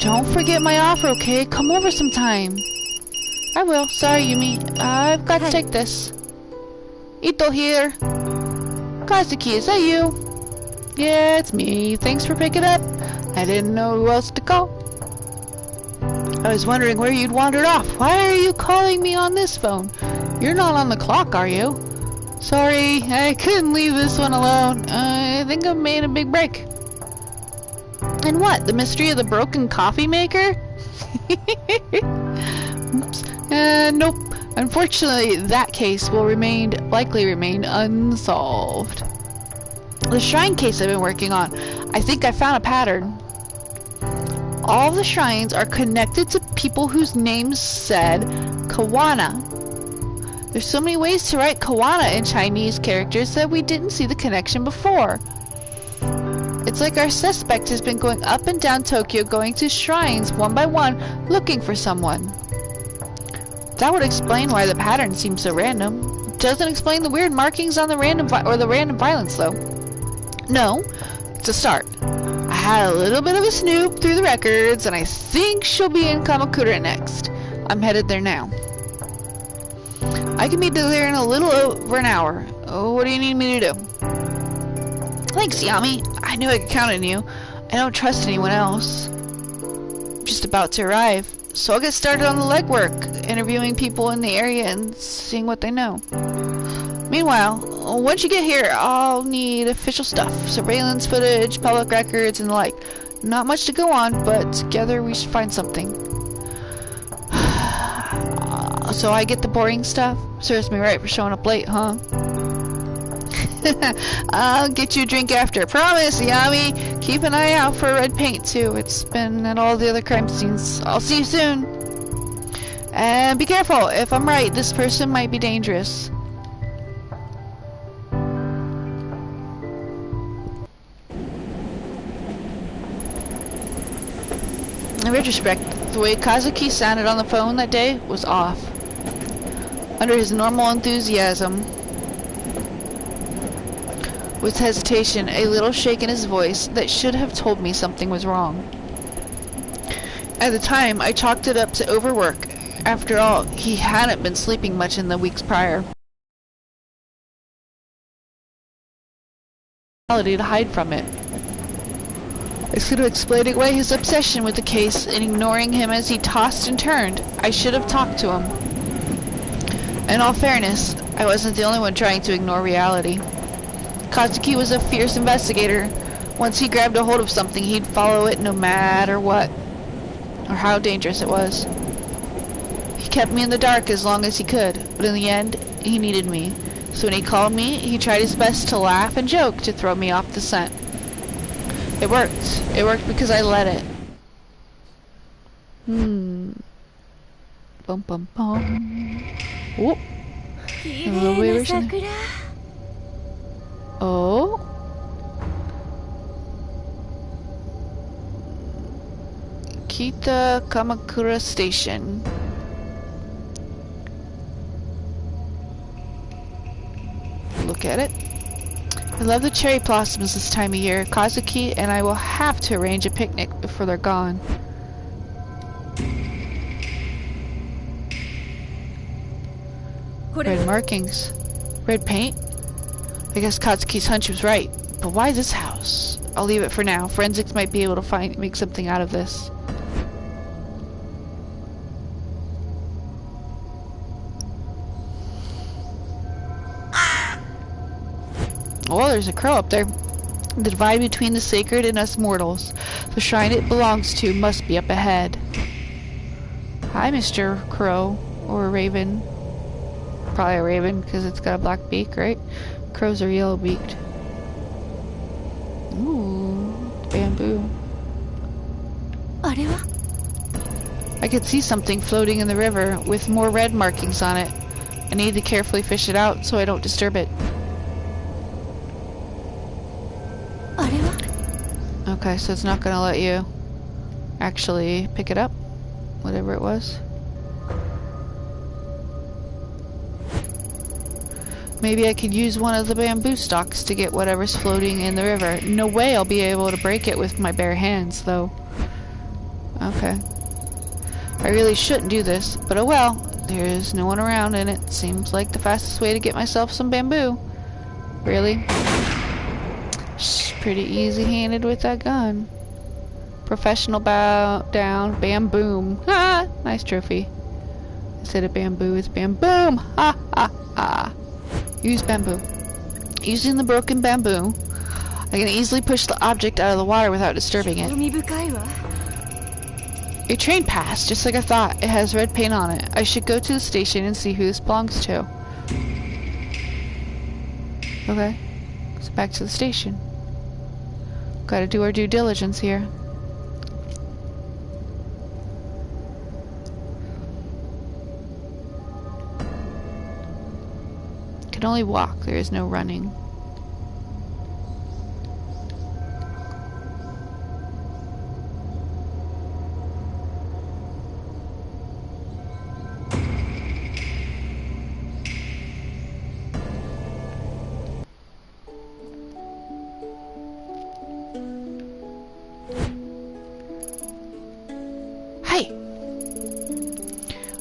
Don't forget my offer, okay? Come over sometime. I will. Sorry, Yumi. I've got to take this. Ito here. Kazuki, is that you? Yeah, it's me. Thanks for picking up. I didn't know who else to call. I was wondering where you'd wandered off. Why are you calling me on this phone? You're not on the clock, are you? Sorry, I couldn't leave this one alone. I think I've made a big break. And what? The mystery of the broken coffee maker? Oops. Nope. Unfortunately, that case will likely remain unsolved. The shrine case I've been working on. I think I found a pattern. All the shrines are connected to people whose names said Kawana. There's so many ways to write Kawana in Chinese characters that we didn't see the connection before. It's like our suspect has been going up and down Tokyo, going to shrines one by one, looking for someone. That would explain why the pattern seems so random. It doesn't explain the weird markings on the random violence, though. No, it's a start. I had a little bit of a snoop through the records, and I think she'll be in Kamakura next. I'm headed there now. I can be there in a little over an hour. Oh, what do you need me to do? Thanks, Yami. I knew I could count on you. I don't trust anyone else. I'm just about to arrive, so I'll get started on the legwork, interviewing people in the area and seeing what they know. Meanwhile, once you get here, I'll need official stuff. Surveillance footage, public records, and the like. Not much to go on, but together we should find something. So I get the boring stuff? Serves me right for showing up late, huh? I'll get you a drink after. Promise, Yami. Keep an eye out for red paint, too. It's been at all the other crime scenes. I'll see you soon. And be careful. If I'm right, this person might be dangerous. In retrospect, the way Kazuki sounded on the phone that day was off. Under his normal enthusiasm, with hesitation, a little shake in his voice that should have told me something was wrong. At the time, I chalked it up to overwork. After all, he hadn't been sleeping much in the weeks prior. To hide from it. I should have explained away his obsession with the case and ignoring him as he tossed and turned. I should have talked to him. In all fairness, I wasn't the only one trying to ignore reality. Kazuki was a fierce investigator. Once he grabbed a hold of something, he'd follow it no matter what, or how dangerous it was. He kept me in the dark as long as he could, but in the end, he needed me. So when he called me, he tried his best to laugh and joke to throw me off the scent. It worked. It worked because I let it. Bum bum bum. Whoop. Oh. Kita Kamakura Station. Look at it. I love the cherry blossoms this time of year. Kazuki and I will have to arrange a picnic before they're gone. Red markings. Red paint? I guess Katsuki's hunch was right. But why this house? I'll leave it for now. Forensics might be able to make something out of this. Oh, there's a crow up there. The divide between the sacred and us mortals. The shrine it belongs to must be up ahead. Hi, Mr. Crow. Or Raven. Probably a raven because it's got a black beak, right? Crows are yellow-beaked. Ooh, bamboo. I could see something floating in the river with more red markings on it. I need to carefully fish it out so I don't disturb it. Okay, so it's not gonna let you actually pick it up, whatever it was. Maybe I could use one of the bamboo stalks to get whatever's floating in the river. No way I'll be able to break it with my bare hands, though. Okay. I really shouldn't do this, but oh well. There's no one around and it seems like the fastest way to get myself some bamboo. Really? Just pretty easy-handed with that gun. Professional bow down, bam boom. Ha! Nice trophy. Instead of bamboo, it's bam boom. Ha ha ha. Use bamboo. Using the broken bamboo, I can easily push the object out of the water without disturbing it. A train passed, just like I thought. It has red paint on it. I should go to the station and see who this belongs to. Okay. So back to the station. Gotta do our due diligence here. Can only walk. There is no running.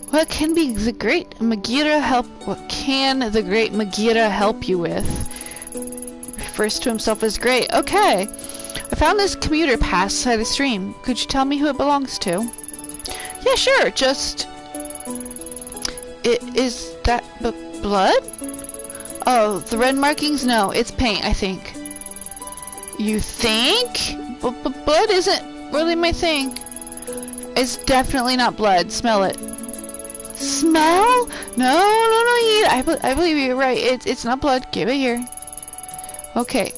What can the great Magira help you with? Refers to himself as great. Okay. I found this commuter pass beside the stream. Could you tell me who it belongs to? Yeah, sure. Just... Is that blood? Oh, the red markings? No, it's paint, I think. You think? But blood isn't really my thing. It's definitely not blood. Smell it. Smell? No, I believe you're right. It's not blood. Give it here. Okay.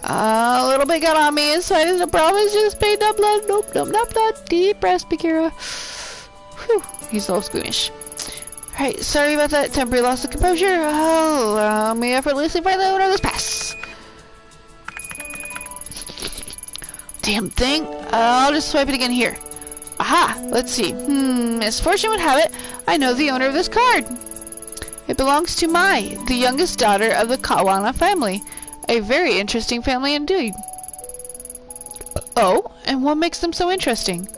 A little bit got on me. It's fine. No problem. It's just paint, not blood. Nope, not blood. Deep breath, Bakira. Whew. He's a little squeamish. Alright, sorry about that. Temporary loss of composure. Allow me effortlessly find the owner of this pass. Damn thing. I'll just swipe it again here. Aha! Let's see. As fortune would have it, I know the owner of this card. It belongs to Mai, the youngest daughter of the Kawana family. A very interesting family indeed. Oh, and what makes them so interesting?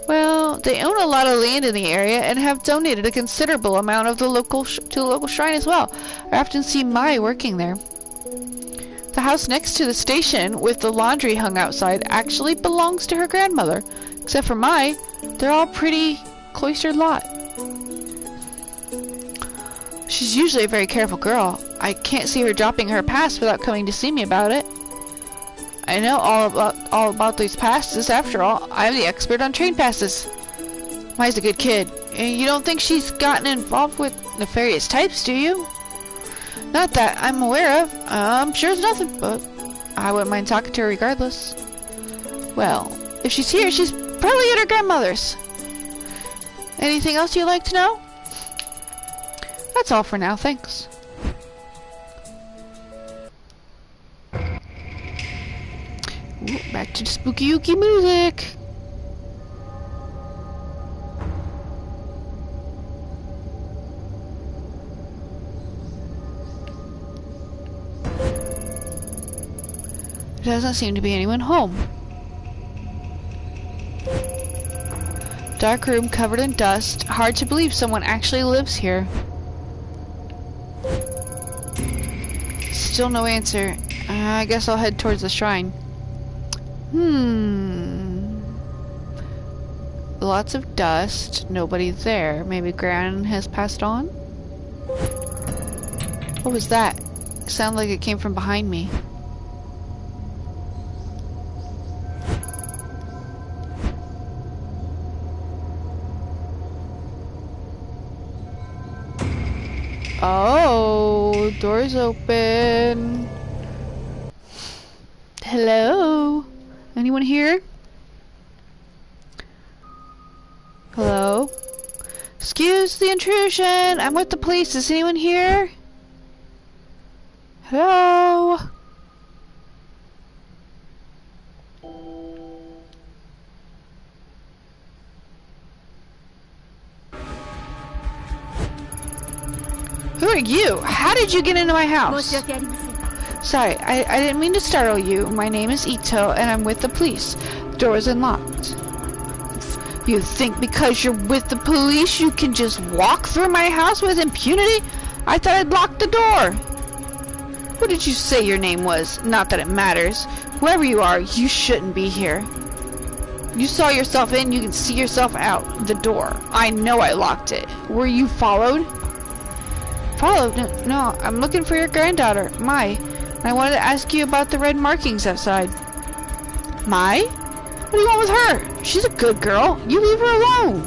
Well, they own a lot of land in the area and have donated a considerable amount of the local to the local shrine as well. I often see Mai working there. The house next to the station with the laundry hung outside actually belongs to her grandmother. Except for Mai, they're all pretty cloistered lot. She's usually a very careful girl. I can't see her dropping her pass without coming to see me about it. I know all about these passes. After all, I'm the expert on train passes. Mai's a good kid. You don't think she's gotten involved with nefarious types, do you? Not that I'm aware of. I'm sure it's nothing, but I wouldn't mind talking to her regardless. Well, if she's here, she's probably at her grandmother's. Anything else you'd like to know? That's all for now, thanks. Ooh, back to the spooky ooky music. There doesn't seem to be anyone home. Dark room covered in dust. Hard to believe someone actually lives here. Still no answer. I guess I'll head towards the shrine. Lots of dust. Nobody there. Maybe Gran has passed on? What was that? It sounded like it came from behind me. Oh, door's open. Hello? Anyone here? Hello? Excuse the intrusion. I'm with the police. Is anyone here? Hello? Who are you? How did you get into my house? Sorry, I didn't mean to startle you. My name is Ito, and I'm with the police. The door is unlocked. You think because you're with the police you can just walk through my house with impunity? I thought I'd locked the door. What did you say your name was? Not that it matters. Whoever you are, you shouldn't be here. You saw yourself in, you can see yourself out the door. I know I locked it. Were you followed? Followed? No, I'm looking for your granddaughter, Mai. And I wanted to ask you about the red markings outside. Mai? What do you want with her? She's a good girl. You leave her alone.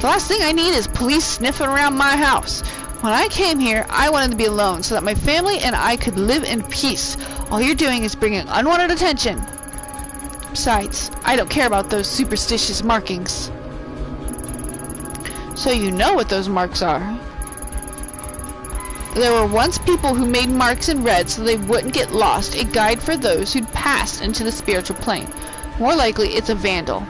The last thing I need is police sniffing around my house. When I came here, I wanted to be alone so that my family and I could live in peace. All you're doing is bringing unwanted attention. Besides, I don't care about those superstitious markings. So you know what those marks are. There were once people who made marks in red so they wouldn't get lost, a guide for those who'd passed into the spiritual plane. More likely, it's a vandal.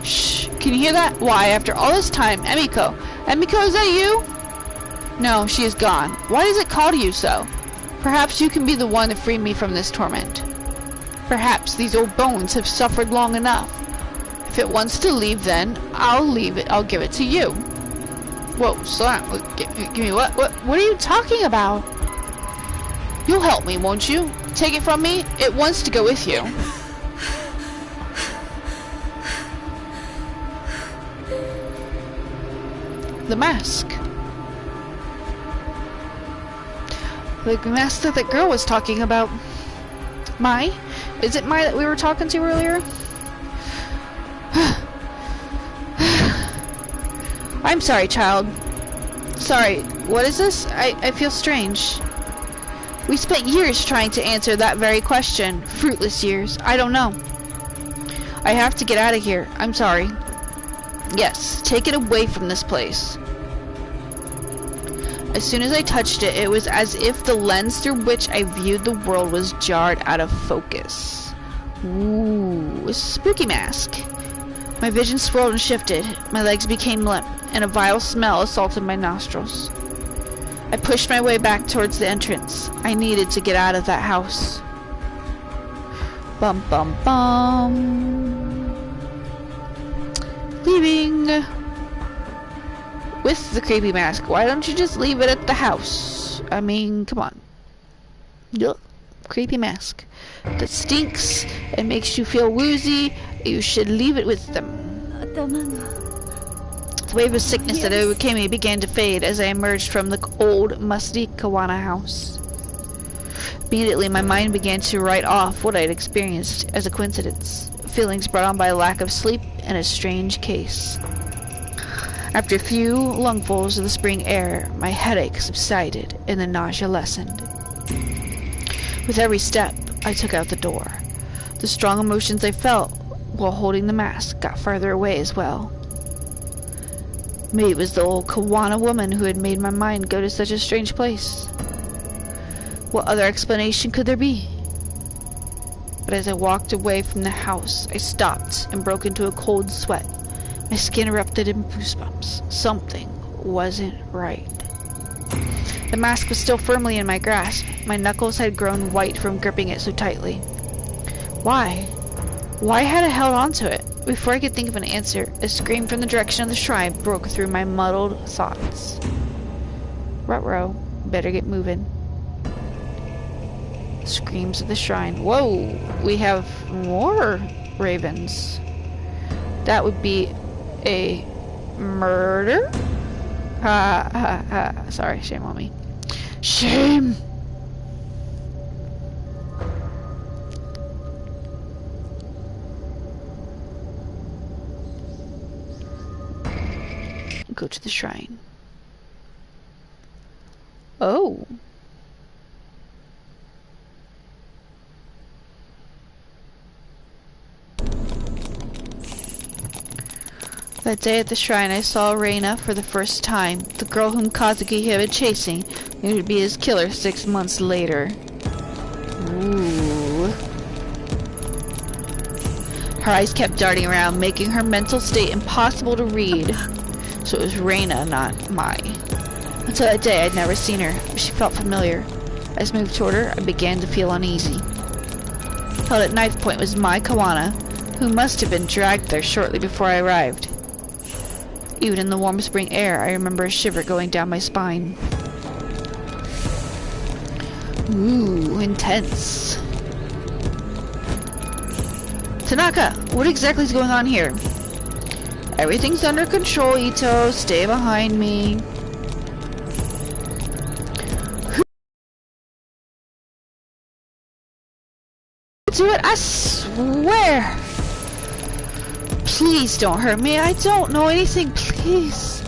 Shh, can you hear that? Why, after all this time, Emiko. Emiko, is that you? No, she is gone. Why does it call to you so? Perhaps you can be the one to free me from this torment. Perhaps these old bones have suffered long enough. If it wants to leave, then I'll leave it. I'll give it to you. Whoa, slow down. Give me what? What are you talking about? You'll help me, won't you? Take it from me. It wants to go with you. The mask. The mask that that girl was talking about. Mai? Is it Mai that we were talking to earlier? I'm sorry, child. Sorry, what is this? I feel strange. We spent years trying to answer that very question. Fruitless years. I don't know. I have to get out of here. I'm sorry. Yes, take it away from this place. As soon as I touched it, it was as if the lens through which I viewed the world was jarred out of focus. Ooh, a spooky mask. My vision swirled and shifted. My legs became limp, and a vile smell assaulted my nostrils. I pushed my way back towards the entrance. I needed to get out of that house. Bum bum bum. Leaving. With the creepy mask. Why don't you just leave it at the house? I mean, come on. Yup. Creepy mask. That stinks and makes you feel woozy. You should leave it with them. The wave of sickness that overcame me began to fade as I emerged from the old, musty Kawana house. Immediately, my mind began to write off what I had experienced as a coincidence. Feelings brought on by a lack of sleep and a strange case. After a few lungfuls of the spring air, my headache subsided and the nausea lessened. With every step, I took out the door. The strong emotions I felt while holding the mask got farther away as well. Maybe it was the old Kawana woman who had made my mind go to such a strange place. What other explanation could there be? But as I walked away from the house, I stopped and broke into a cold sweat. My skin erupted in goosebumps. Something wasn't right. The mask was still firmly in my grasp. My knuckles had grown white from gripping it so tightly. Why? Why had I held on to it? Before I could think of an answer, a scream from the direction of the shrine broke through my muddled thoughts. Ruh-roh, better get moving. Screams of the shrine. Whoa, we have more ravens. That would be a murder? Ha ha ha. Sorry, shame on me. Shame! Go to the shrine. Oh. That day at the shrine, I saw Reina for the first time, the girl whom Kazuki had been chasing, and would be his killer 6 months later. Ooh. Her eyes kept darting around, making her mental state impossible to read. So it was Reina, not Mai. Until that day, I'd never seen her, but she felt familiar. As I moved toward her, I began to feel uneasy. Held at knife point was Mai Kawana, who must have been dragged there shortly before I arrived. Even in the warm spring air, I remember a shiver going down my spine. Ooh, intense. Tanaka, what exactly is going on here? Everything's under control, Ito. Stay behind me. Do it, I swear. Please don't hurt me. I don't know anything, please.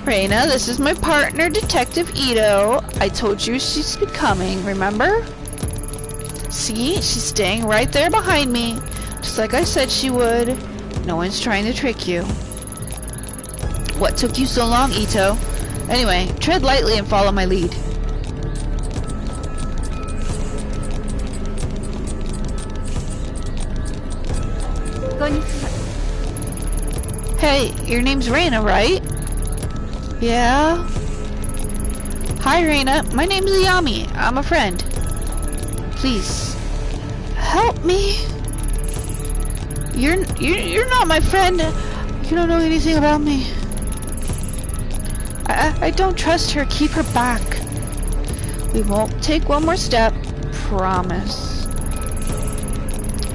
Reina, this is my partner, Detective Ito. I told you she's coming, remember? See, she's staying right there behind me, just like I said she would. No one's trying to trick you. What took you so long, Ito? Anyway, tread lightly and follow my lead. Hey, your name's Reina, right? Yeah? Hi, Reina. My name's Iyami. I'm a friend. Please, help me. You're not my friend. You don't know anything about me. I don't trust her. Keep her back. We won't take one more step. Promise.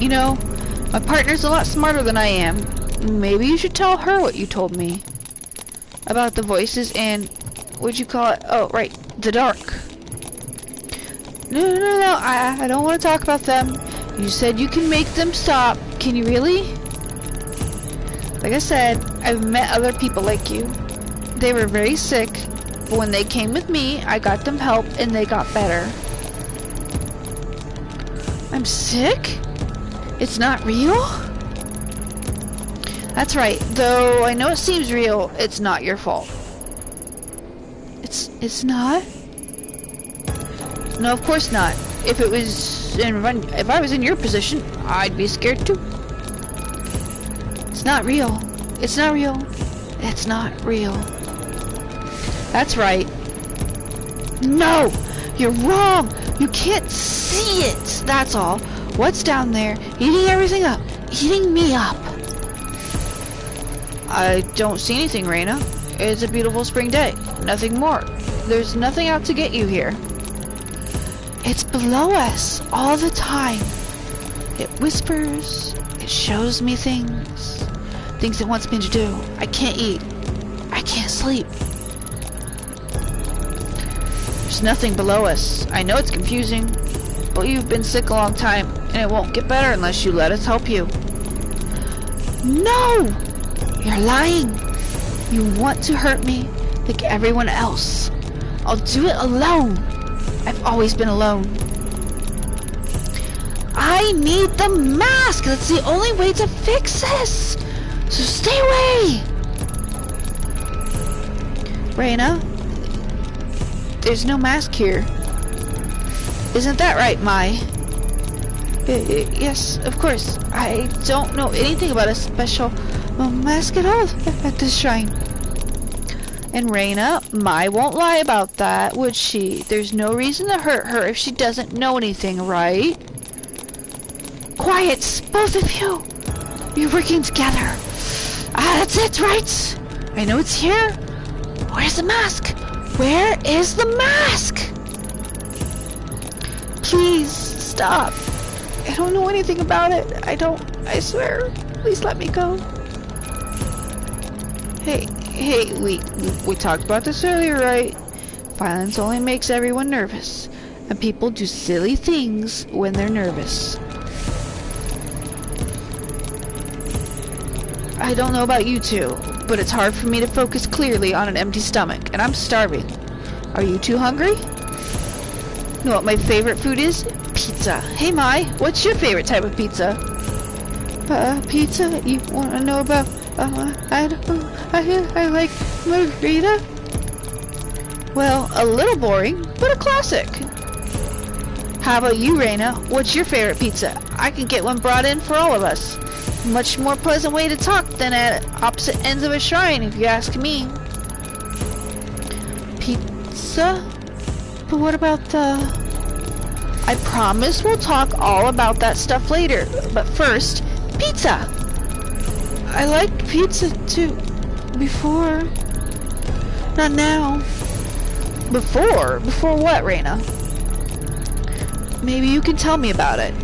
You know, my partner's a lot smarter than I am. Maybe you should tell her what you told me. About the voices and... what'd you call it? Oh, right. The dark. No. I don't want to talk about them. You said you can make them stop. Can you really? Like I said, I've met other people like you. They were very sick, but when they came with me, I got them help and they got better. I'm sick? It's not real? That's right, though I know it seems real, it's not your fault. It's not? No, of course not. If I was in your position, I'd be scared too. It's not real. It's not real. It's not real. That's right. No! You're wrong! You can't see it! That's all. What's down there? Eating everything up. Eating me up. I don't see anything, Reina. It's a beautiful spring day. Nothing more. There's nothing out to get you here. It's below us all the time. It whispers. It shows me things. Things it wants me to do. I can't eat. I can't sleep. There's nothing below us. I know it's confusing, but you've been sick a long time, and it won't get better unless you let us help you. No! You're lying. You want to hurt me like everyone else. I'll do it alone. I've always been alone. I need the mask. That's the only way to fix this. So stay away. Reina, there's no mask here. Isn't that right, Mai? Yes, of course. I don't know anything about a special mask at all at this shrine. And Reina, Mai won't lie about that, would she? There's no reason to hurt her if she doesn't know anything, right? Quiet, both of you! You're working together. That's it, right? I know it's here. Where's the mask? Where is the mask? Please, stop. I don't know anything about it. I swear. Please let me go. Hey, we talked about this earlier, right? Violence only makes everyone nervous, and people do silly things when they're nervous. I don't know about you two, but it's hard for me to focus clearly on an empty stomach, and I'm starving. Are you two hungry? Know what my favorite food is? Pizza. Hey Mai, what's your favorite type of pizza? Pizza? You want to know about... I like margarita. Well, a little boring, but a classic. How about you, Reina? What's your favorite pizza? I can get one brought in for all of us. Much more pleasant way to talk than at opposite ends of a shrine, if you ask me. Pizza? But what about the... I promise we'll talk all about that stuff later. But first, pizza! I liked pizza too. Before. Not now. Before? Before what, Raina? Maybe you can tell me about it.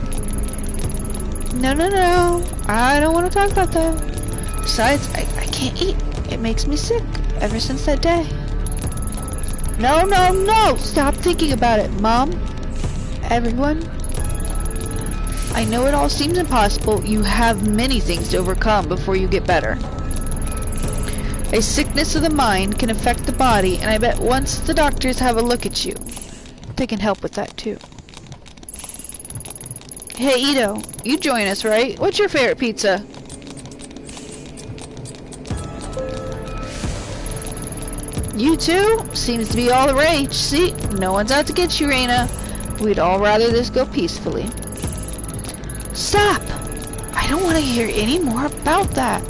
No. I don't want to talk about that. Besides, I can't eat. It makes me sick ever since that day. No. Stop thinking about it, Mom. Everyone. I know it all seems impossible. You have many things to overcome before you get better. A sickness of the mind can affect the body, and I bet once the doctors have a look at you, they can help with that too. Hey, Ito, you join us, right? What's your favorite pizza? You too? Seems to be all the rage. See, no one's out to get you, Raina. We'd all rather this go peacefully. Stop! I don't want to hear any more about that.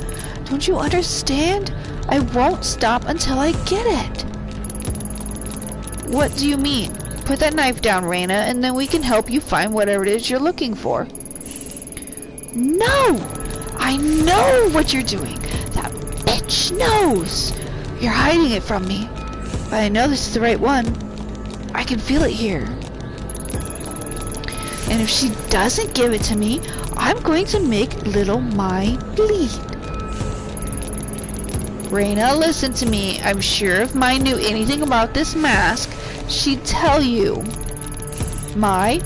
Don't you understand? I won't stop until I get it. What do you mean? Put that knife down, Raina, and then we can help you find whatever it is you're looking for. No! I know what you're doing. That bitch knows. You're hiding it from me. But I know this is the right one. I can feel it here. And if she doesn't give it to me, I'm going to make little Mai bleed. Raina, listen to me. I'm sure if Mai knew anything about this mask, she'd tell you. Mai?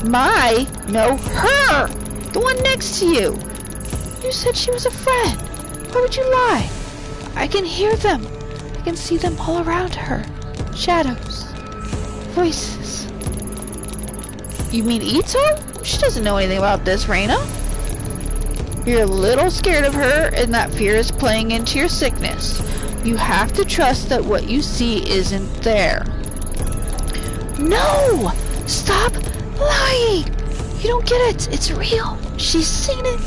No, her! The one next to you. You said she was a friend. Why would you lie? I can hear them. I can see them all around her. Shadows. Voices. You mean Ito? She doesn't know anything about this, Raina. You're a little scared of her, and that fear is playing into your sickness. You have to trust that what you see isn't there. No! Stop lying! You don't get it. It's real. She's seen it.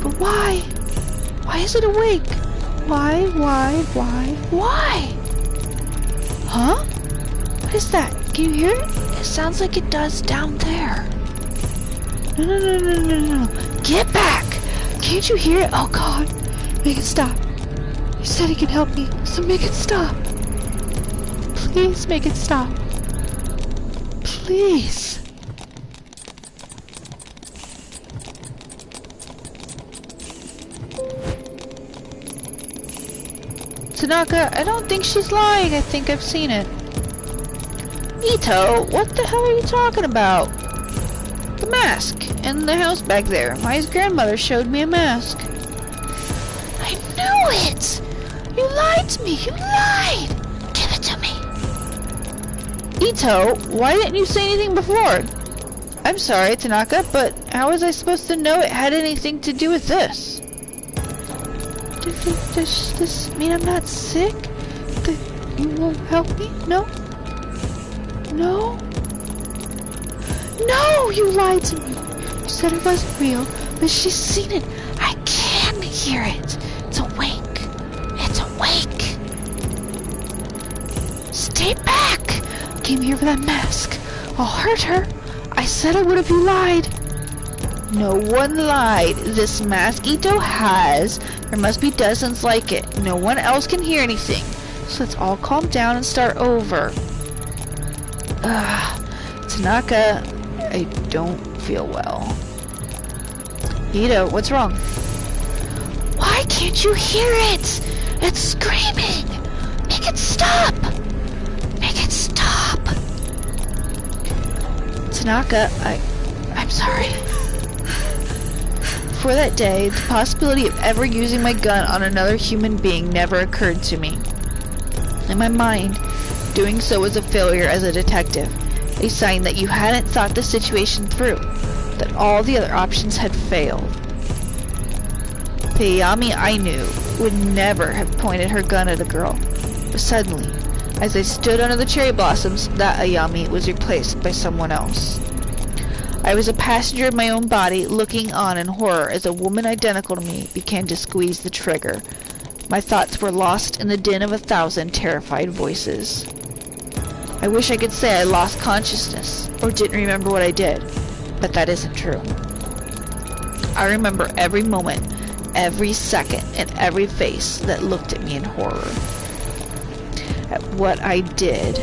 But why? Why is it awake? Why? Huh? What is that? Can you hear it? It sounds like it does down there. No. Get back! Can't you hear it? Oh God. Make it stop. You said he can help me, so make it stop. Please make it stop. Please. Tanaka, I don't think she's lying. I think I've seen it. Ito, what the hell are you talking about? The mask in the house back there. Mai's grandmother showed me a mask. I knew it! You lied to me! You lied! Give it to me! Ito, why didn't you say anything before? I'm sorry, Tanaka, but how was I supposed to know it had anything to do with this? Does this mean I'm not sick? That you won't help me? No? No, you lied to me. You said it wasn't real, but she's seen it. I can hear it. It's awake. It's awake. Stay back. I came here for that mask. I'll hurt her. I said I would if you lied. No one lied. This mask Ito has, there must be dozens like it. No one else can hear anything. So let's all calm down and start over. Tanaka, I don't feel well. Ito, what's wrong? Why can't you hear it? It's screaming. Make it stop. Make it stop. Tanaka, I'm sorry. For that day, the possibility of ever using my gun on another human being never occurred to me. In my mind, doing so was a failure as a detective, a sign that you hadn't thought the situation through, that all the other options had failed. The Ayami I knew would never have pointed her gun at a girl, but suddenly, as I stood under the cherry blossoms, that Ayami was replaced by someone else. I was a passenger of my own body, looking on in horror as a woman identical to me began to squeeze the trigger. My thoughts were lost in the din of 1,000 terrified voices. I wish I could say I lost consciousness or didn't remember what I did, but that isn't true. I remember every moment, every second, and every face that looked at me in horror. At what I did.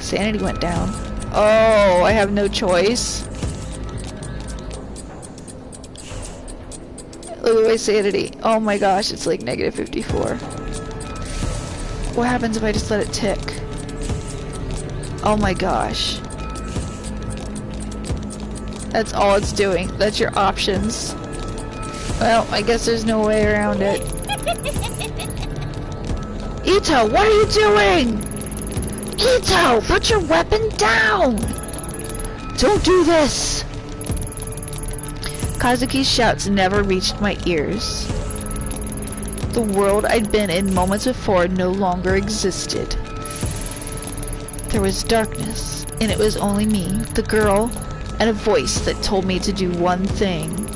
Sanity went down. Oh, I have no choice. Look at my sanity. Oh my gosh, it's like negative 54. What happens if I just let it tick? Oh my gosh. That's all it's doing. That's your options. Well, I guess there's no way around it. Ito, what are you doing? Ito, put your weapon down! Don't do this! Kazuki's shouts never reached my ears. The world I'd been in moments before no longer existed. There was darkness, and it was only me, the girl, and a voice that told me to do one thing.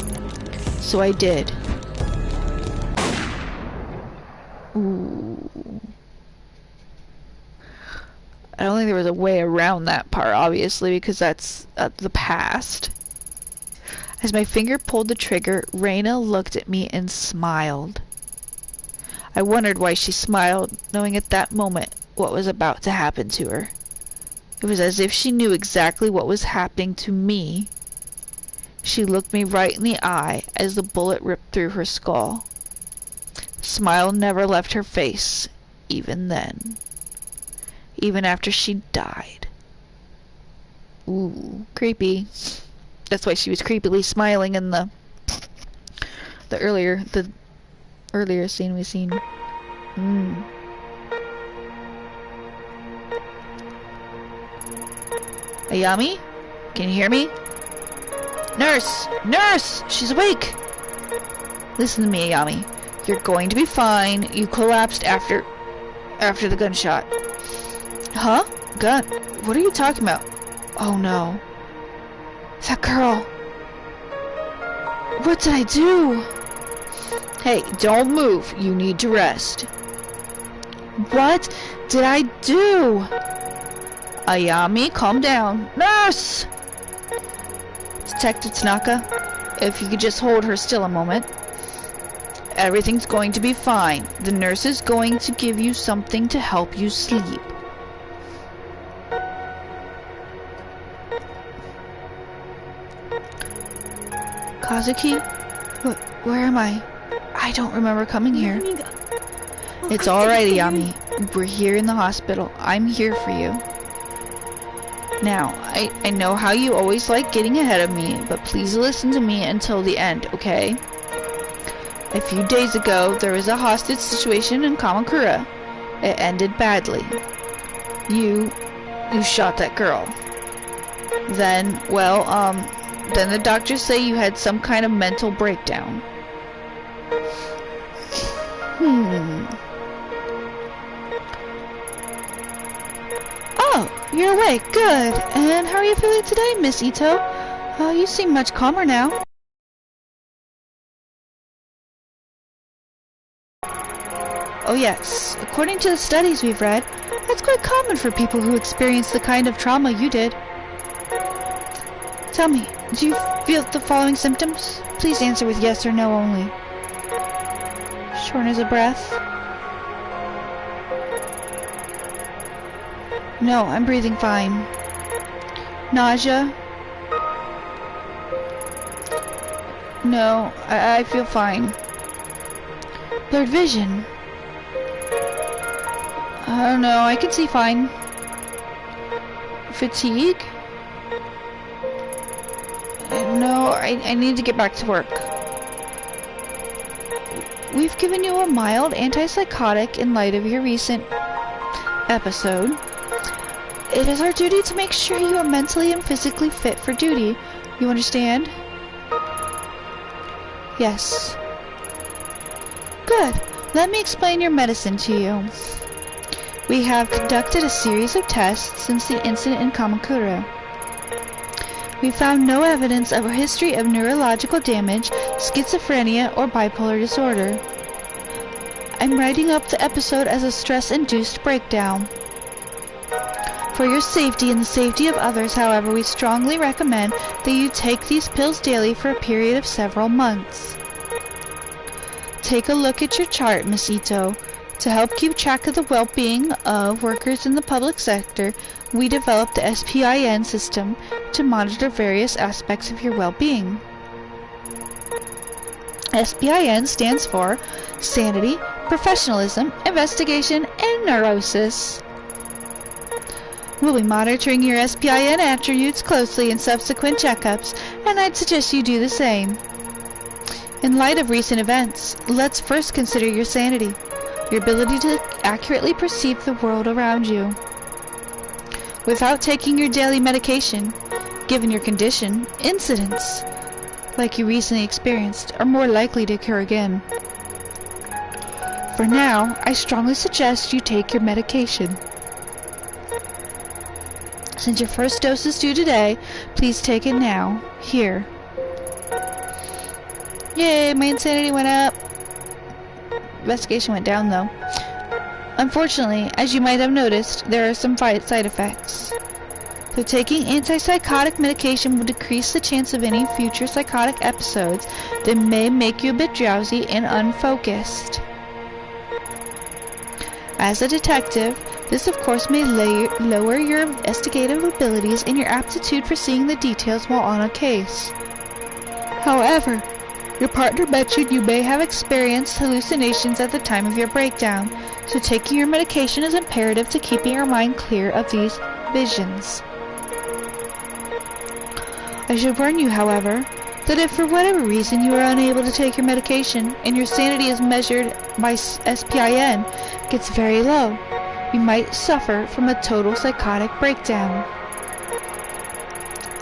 So I did. Ooh. I don't think there was a way around that part, obviously, because that's the past. As my finger pulled the trigger, Reina looked at me and smiled. I wondered why she smiled, knowing at that moment what was about to happen to her. It was as if she knew exactly what was happening to me. She looked me right in the eye as the bullet ripped through her skull. The smile never left her face, even then. Even after she died. Ooh, creepy. That's why she was creepily smiling in the earlier scene we've seen. Ayami? Can you hear me? Nurse! Nurse! She's awake! Listen to me, Ayami. You're going to be fine. You collapsed after the gunshot. Huh? Gun? What are you talking about? Oh no. That girl. What did I do? Hey, don't move. You need to rest. What did I do? Ayami, calm down. Nurse! Detective Tanaka, if you could just hold her still a moment. Everything's going to be fine. The nurse is going to give you something to help you sleep. Kazuki? Where am I? I don't remember coming here. It's alright, Ayami. We're here in the hospital. I'm here for you. Now, I know how you always like getting ahead of me, but please listen to me until the end, okay? A few days ago, there was a hostage situation in Kamakura. It ended badly. You shot that girl. Then the doctors say you had some kind of mental breakdown. Oh, you're awake. Good. And how are you feeling today, Miss Ito? You seem much calmer now. Oh yes, according to the studies we've read, that's quite common for people who experience the kind of trauma you did. Tell me, do you feel the following symptoms? Please answer with yes or no only. Shortness of breath. No, I'm breathing fine. Nausea. No, I feel fine. Blurred vision. I don't know, I can see fine. Fatigue? No, I need to get back to work. We've given you a mild antipsychotic in light of your recent episode. It is our duty to make sure you are mentally and physically fit for duty. You understand? Yes. Good. Let me explain your medicine to you. We have conducted a series of tests since the incident in Kamakura. We found no evidence of a history of neurological damage, schizophrenia, or bipolar disorder. I'm writing up the episode as a stress-induced breakdown. For your safety and the safety of others, however, we strongly recommend that you take these pills daily for a period of several months. Take a look at your chart, Miss Ito. To help keep track of the well-being of workers in the public sector, we developed the SPIN system to monitor various aspects of your well-being. SPIN stands for Sanity, Professionalism, Investigation, and Neurosis. We'll be monitoring your SPIN attributes closely in subsequent checkups, and I'd suggest you do the same. In light of recent events, let's first consider your sanity, your ability to accurately perceive the world around you. Without taking your daily medication, given your condition, incidents like you recently experienced are more likely to occur again. For now, I strongly suggest you take your medication. Since your first dose is due today, please take it now, here. Yay, my insanity went up. Investigation went down though. Unfortunately, as you might have noticed, there are some side effects. So taking antipsychotic medication will decrease the chance of any future psychotic episodes that may make you a bit drowsy and unfocused. As a detective, this of course may lower your investigative abilities and your aptitude for seeing the details while on a case. However, your partner mentioned you may have experienced hallucinations at the time of your breakdown, so taking your medication is imperative to keeping your mind clear of these visions. I should warn you, however, that if for whatever reason you are unable to take your medication and your sanity as measured by SPIN gets very low, you might suffer from a total psychotic breakdown.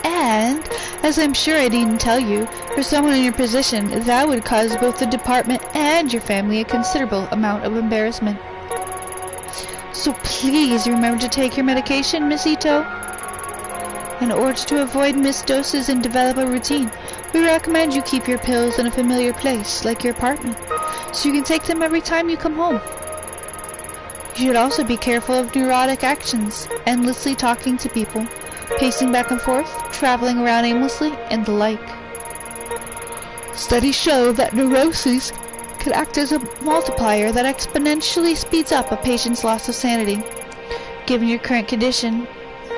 And, as I'm sure I didn't tell you, for someone in your position, that would cause both the department and your family a considerable amount of embarrassment. So please remember to take your medication, Miss Ito. In order to avoid missed doses and develop a routine, we recommend you keep your pills in a familiar place, like your apartment, so you can take them every time you come home. You should also be careful of neurotic actions, endlessly talking to people, pacing back and forth, traveling around aimlessly, and the like. Studies show that neuroses can act as a multiplier that exponentially speeds up a patient's loss of sanity. Given your current condition,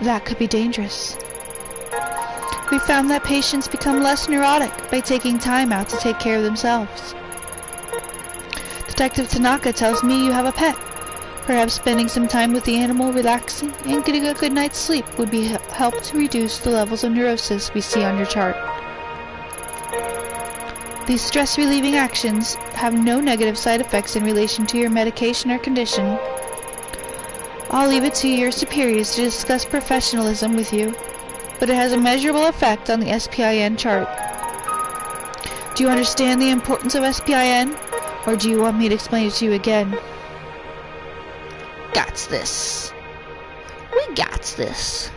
that could be dangerous. We found that patients become less neurotic by taking time out to take care of themselves. Detective Tanaka tells me you have a pet. Perhaps spending some time with the animal, relaxing, and getting a good night's sleep would be help to reduce the levels of neurosis we see on your chart. These stress-relieving actions have no negative side effects in relation to your medication or condition. I'll leave it to your superiors to discuss professionalism with you, but it has a measurable effect on the SPIN chart. Do you understand the importance of SPIN, or do you want me to explain it to you again? Gots this. We gots this.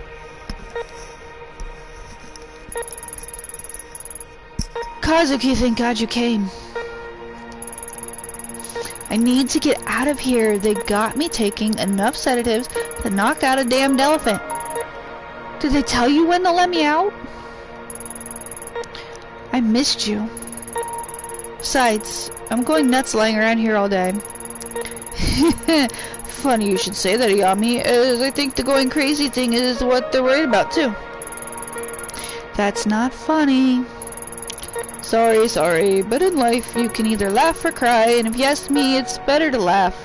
Kazuki, thank God you came. I need to get out of here. They got me taking enough sedatives to knock out a damned elephant. Did they tell you when they'll let me out? I missed you. Besides, I'm going nuts lying around here all day. Funny you should say that, Yami, as I think the going crazy thing is what they're worried about too. That's not funny. Sorry, but in life you can either laugh or cry, and if you ask me, it's better to laugh.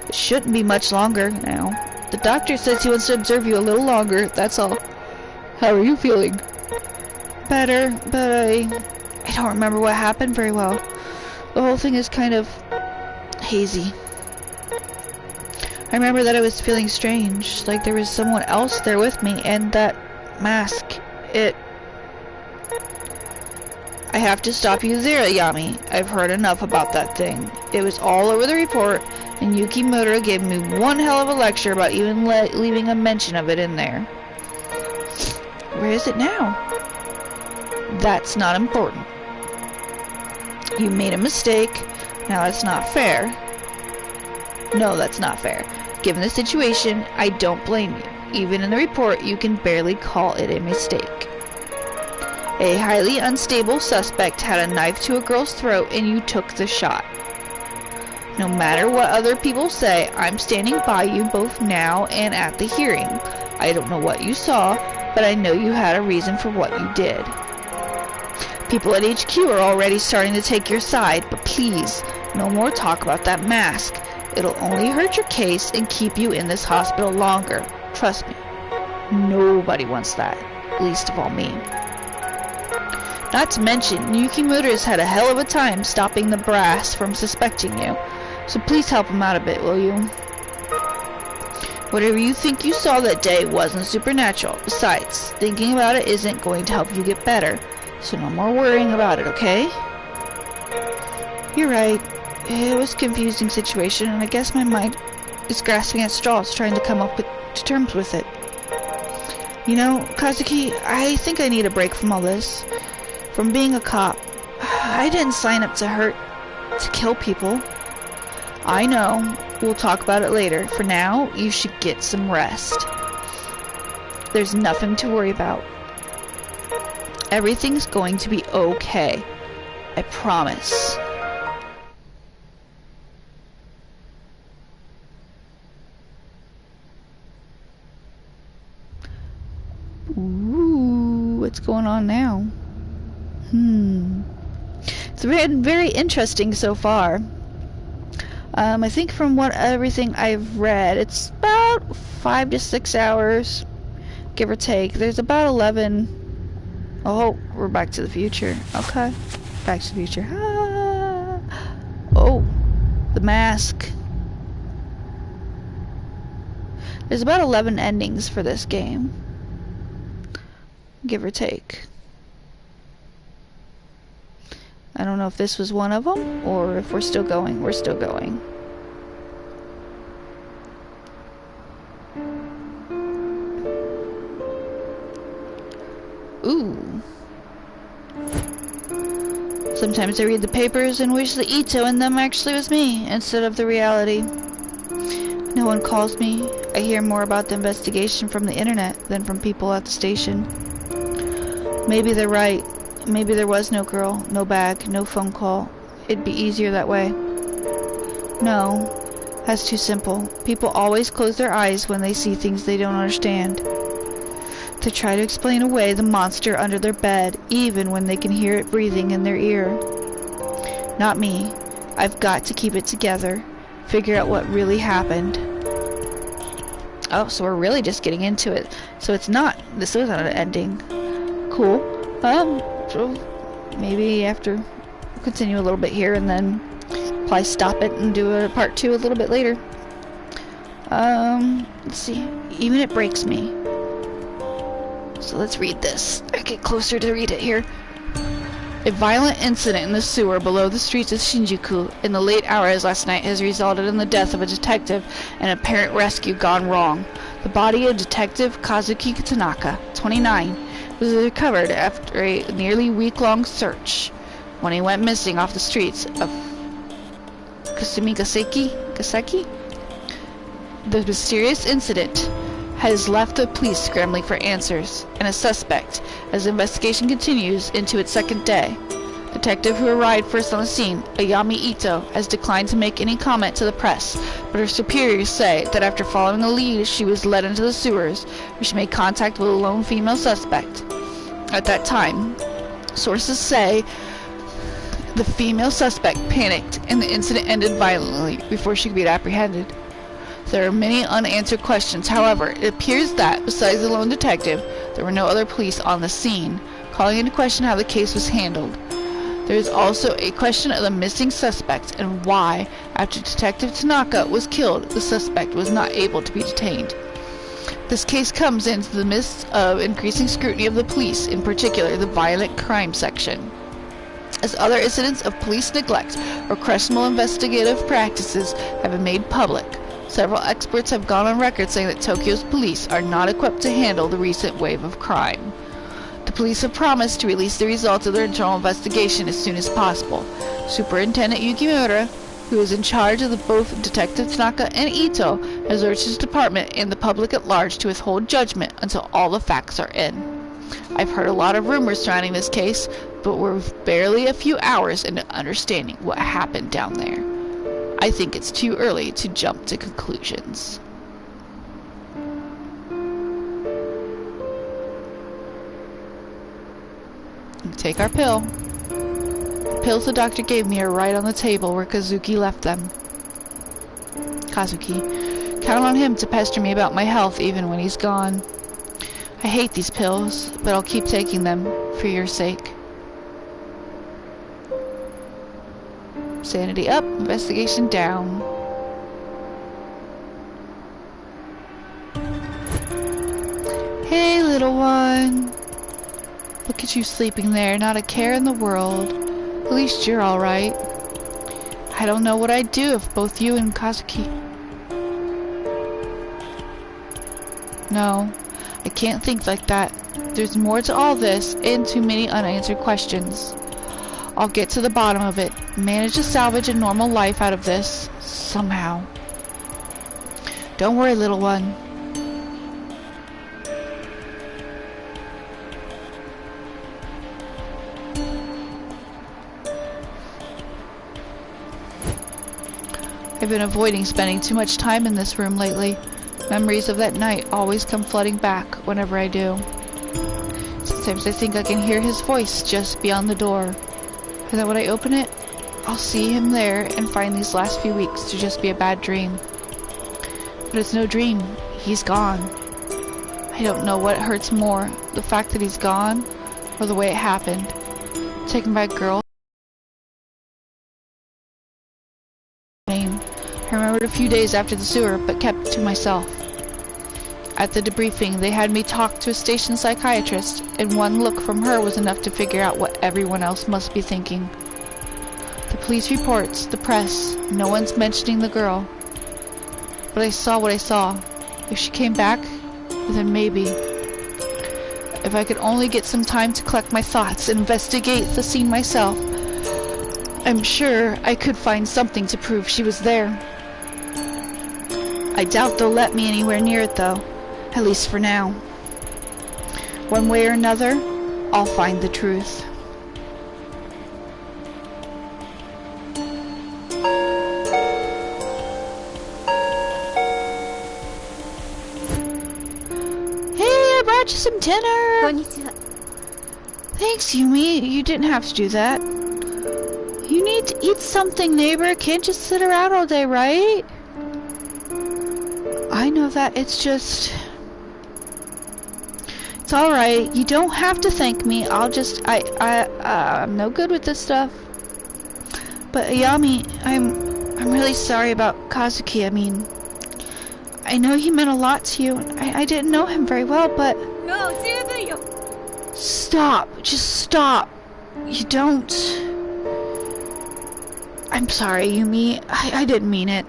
It shouldn't be much longer now. The doctor says he wants to observe you a little longer, that's all. How are you feeling? Better, but I don't remember what happened very well. The whole thing is kind of hazy. I remember that I was feeling strange, like there was someone else there with me, and that mask, I have to stop you there, Yami. I've heard enough about that thing. It was all over the report, and Yukimoto gave me one hell of a lecture about even leaving a mention of it in there. Where is it now? That's not important. You made a mistake. Now that's not fair. No, that's not fair. Given the situation, I don't blame you. Even in the report, you can barely call it a mistake. A highly unstable suspect had a knife to a girl's throat and you took the shot. No matter what other people say, I'm standing by you both now and at the hearing. I don't know what you saw, but I know you had a reason for what you did. People at HQ are already starting to take your side, but please, no more talk about that mask. It'll only hurt your case and keep you in this hospital longer. Trust me, nobody wants that, least of all me. Not to mention, Yukimura's had a hell of a time stopping the brass from suspecting you, so please help him out a bit, will you? Whatever you think you saw that day wasn't supernatural. Besides, thinking about it isn't going to help you get better, so no more worrying about it, okay? You're right. It was a confusing situation, and I guess my mind is grasping at straws, trying to come up to terms with it. You know, Kazuki, I think I need a break from all this. From being a cop. I didn't sign up to kill people. I know. We'll talk about it later. For now, you should get some rest. There's nothing to worry about. Everything's going to be okay. I promise. Ooh, what's going on now? It's been very interesting so far. I think from everything I've read, it's about 5 to 6 hours, give or take. There's about 11. Oh, we're Back to the Future. Okay, Back to the Future. Ah. Oh, the mask. There's about 11 endings for this game, give or take. I don't know if this was one of them, or if we're still going. We're still going. Ooh. Sometimes I read the papers and wish the Ito in them actually was me, instead of the reality. No one calls me. I hear more about the investigation from the internet than from people at the station. Maybe they're right. Maybe there was no girl, no bag, no phone call. It'd be easier that way. No, that's too simple. People always close their eyes when they see things they don't understand. They try to explain away the monster under their bed, even when they can hear it breathing in their ear. Not me. I've got to keep it together. Figure out what really happened. Oh, so we're really just getting into it. So this wasn't an ending. Cool. So maybe after we'll continue a little bit here and then probably stop it and do a part 2 a little bit later. Let's see. Even it breaks me. So let's read this. I get closer to read it here. A violent incident in the sewer below the streets of Shinjuku in the late hours last night has resulted in the death of a detective and apparent rescue gone wrong. The body of Detective Kazuki Tanaka, 29, was recovered after a nearly week-long search when he went missing off the streets of Kaseki? The mysterious incident has left the police scrambling for answers and a suspect as the investigation continues into its second day. Detective who arrived first on the scene, Ayami Ito, has declined to make any comment to the press, but her superiors say that after following a lead, she was led into the sewers, where she made contact with a lone female suspect. At that time, sources say the female suspect panicked and the incident ended violently before she could be apprehended. There are many unanswered questions. However, it appears that, besides the lone detective, there were no other police on the scene, calling into question how the case was handled. There is also a question of the missing suspect and why, after Detective Tanaka was killed, the suspect was not able to be detained. This case comes into the midst of increasing scrutiny of the police, in particular the violent crime section. As other incidents of police neglect or questionable investigative practices have been made public, several experts have gone on record saying that Tokyo's police are not equipped to handle the recent wave of crime. The police have promised to release the results of their internal investigation as soon as possible. Superintendent Yukimura, who is in charge of both Detective Tanaka and Ito, Has urged his department and the public at large to withhold judgment until all the facts are in. I've heard a lot of rumors surrounding this case, but we're barely a few hours into understanding what happened down there. I think it's too early to jump to conclusions. Take our pill. The pills the doctor gave me are right on the table where Kazuki left them. Kazuki. Count on him to pester me about my health even when he's gone. I hate these pills, but I'll keep taking them for your sake. Sanity up, investigation down. Hey, little one. Look at you sleeping there, not a care in the world. At least you're alright. I don't know what I'd do if both you and Kazuki... No, I can't think like that. There's more to all this, and too many unanswered questions. I'll get to the bottom of it, manage to salvage a normal life out of this, somehow. Don't worry, little one. I've been avoiding spending too much time in this room lately. Memories of that night always come flooding back whenever I do. Sometimes I think I can hear his voice just beyond the door. And then when I open it, I'll see him there and find these last few weeks to just be a bad dream. But it's no dream. He's gone. I don't know what hurts more, the fact that he's gone, or the way it happened. Taken by a girl. I remembered a few days after the sewer, but kept it to myself. At the debriefing, they had me talk to a station psychiatrist, and one look from her was enough to figure out what everyone else must be thinking. The police reports, the press, no one's mentioning the girl. But I saw what I saw. If she came back, then maybe. If I could only get some time to collect my thoughts and investigate the scene myself, I'm sure I could find something to prove she was there. I doubt they'll let me anywhere near it, though. At least for now. One way or another, I'll find the truth. Hey, I brought you some dinner! Konnichiwa. Thanks, Yumi. You didn't have to do that. You need to eat something, neighbor. Can't just sit around all day, right? I know that. It's just... It's alright. You don't have to thank me. I'll just... I'm no good with this stuff. But Ayami, I'm really sorry about Kazuki. I mean... I know he meant a lot to you. I didn't know him very well, but... No, Stop. Just stop. You don't... I'm sorry, Yumi. I didn't mean it.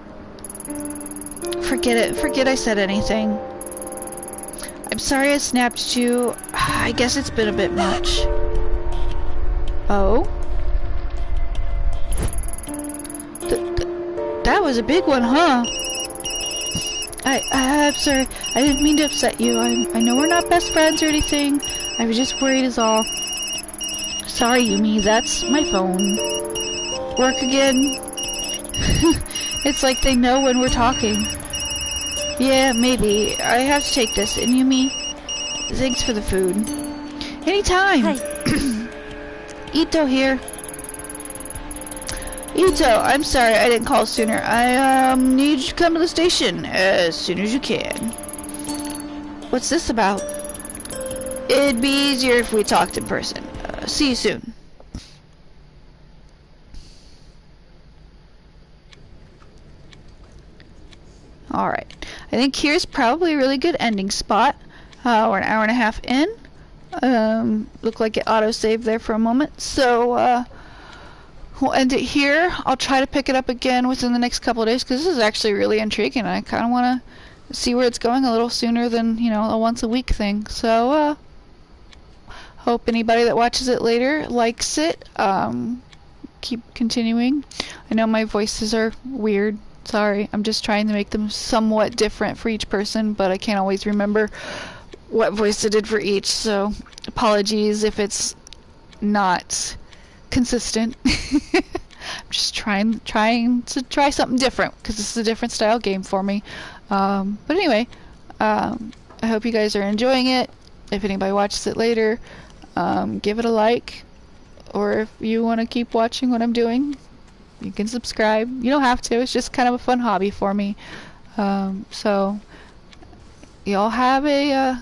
Forget it. Forget I said anything. I'm sorry I snapped at you. I guess it's been a bit much. Oh? That was a big one, huh? I'm sorry. I didn't mean to upset you. I know we're not best friends or anything. I was just worried is all. Sorry, Yumi. That's my phone. Work again? It's like they know when we're talking. Yeah, maybe. I have to take this. And Yumi, thanks for the food. Anytime. Hi. Ito here. Ito, I'm sorry I didn't call sooner. I need you to come to the station as soon as you can. What's this about? It'd be easier if we talked in person. See you soon. Alright, I think here's probably a really good ending spot. We're an hour and a half in. Looked like it auto-saved there for a moment. So, we'll end it here. I'll try to pick it up again within the next couple of days, because this is actually really intriguing. I kind of want to see where it's going a little sooner than, you know, a once-a-week thing. So, hope anybody that watches it later likes it. Keep continuing. I know my voices are weird Sorry, I'm just trying to make them somewhat different for each person, but I can't always remember what voice I did for each, so apologies if it's not consistent. I'm just trying to try something different because this is a different style game for me. But anyway, I hope you guys are enjoying it. If anybody watches it later, give it a like, or if you want to keep watching what I'm doing, you can subscribe. You don't have to. It's just kind of a fun hobby for me. So y'all have a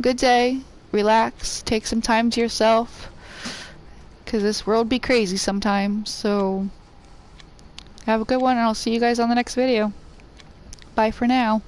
good day. Relax. Take some time to yourself, because this world be crazy sometimes. So have a good one, and I'll see you guys on the next video. Bye for now.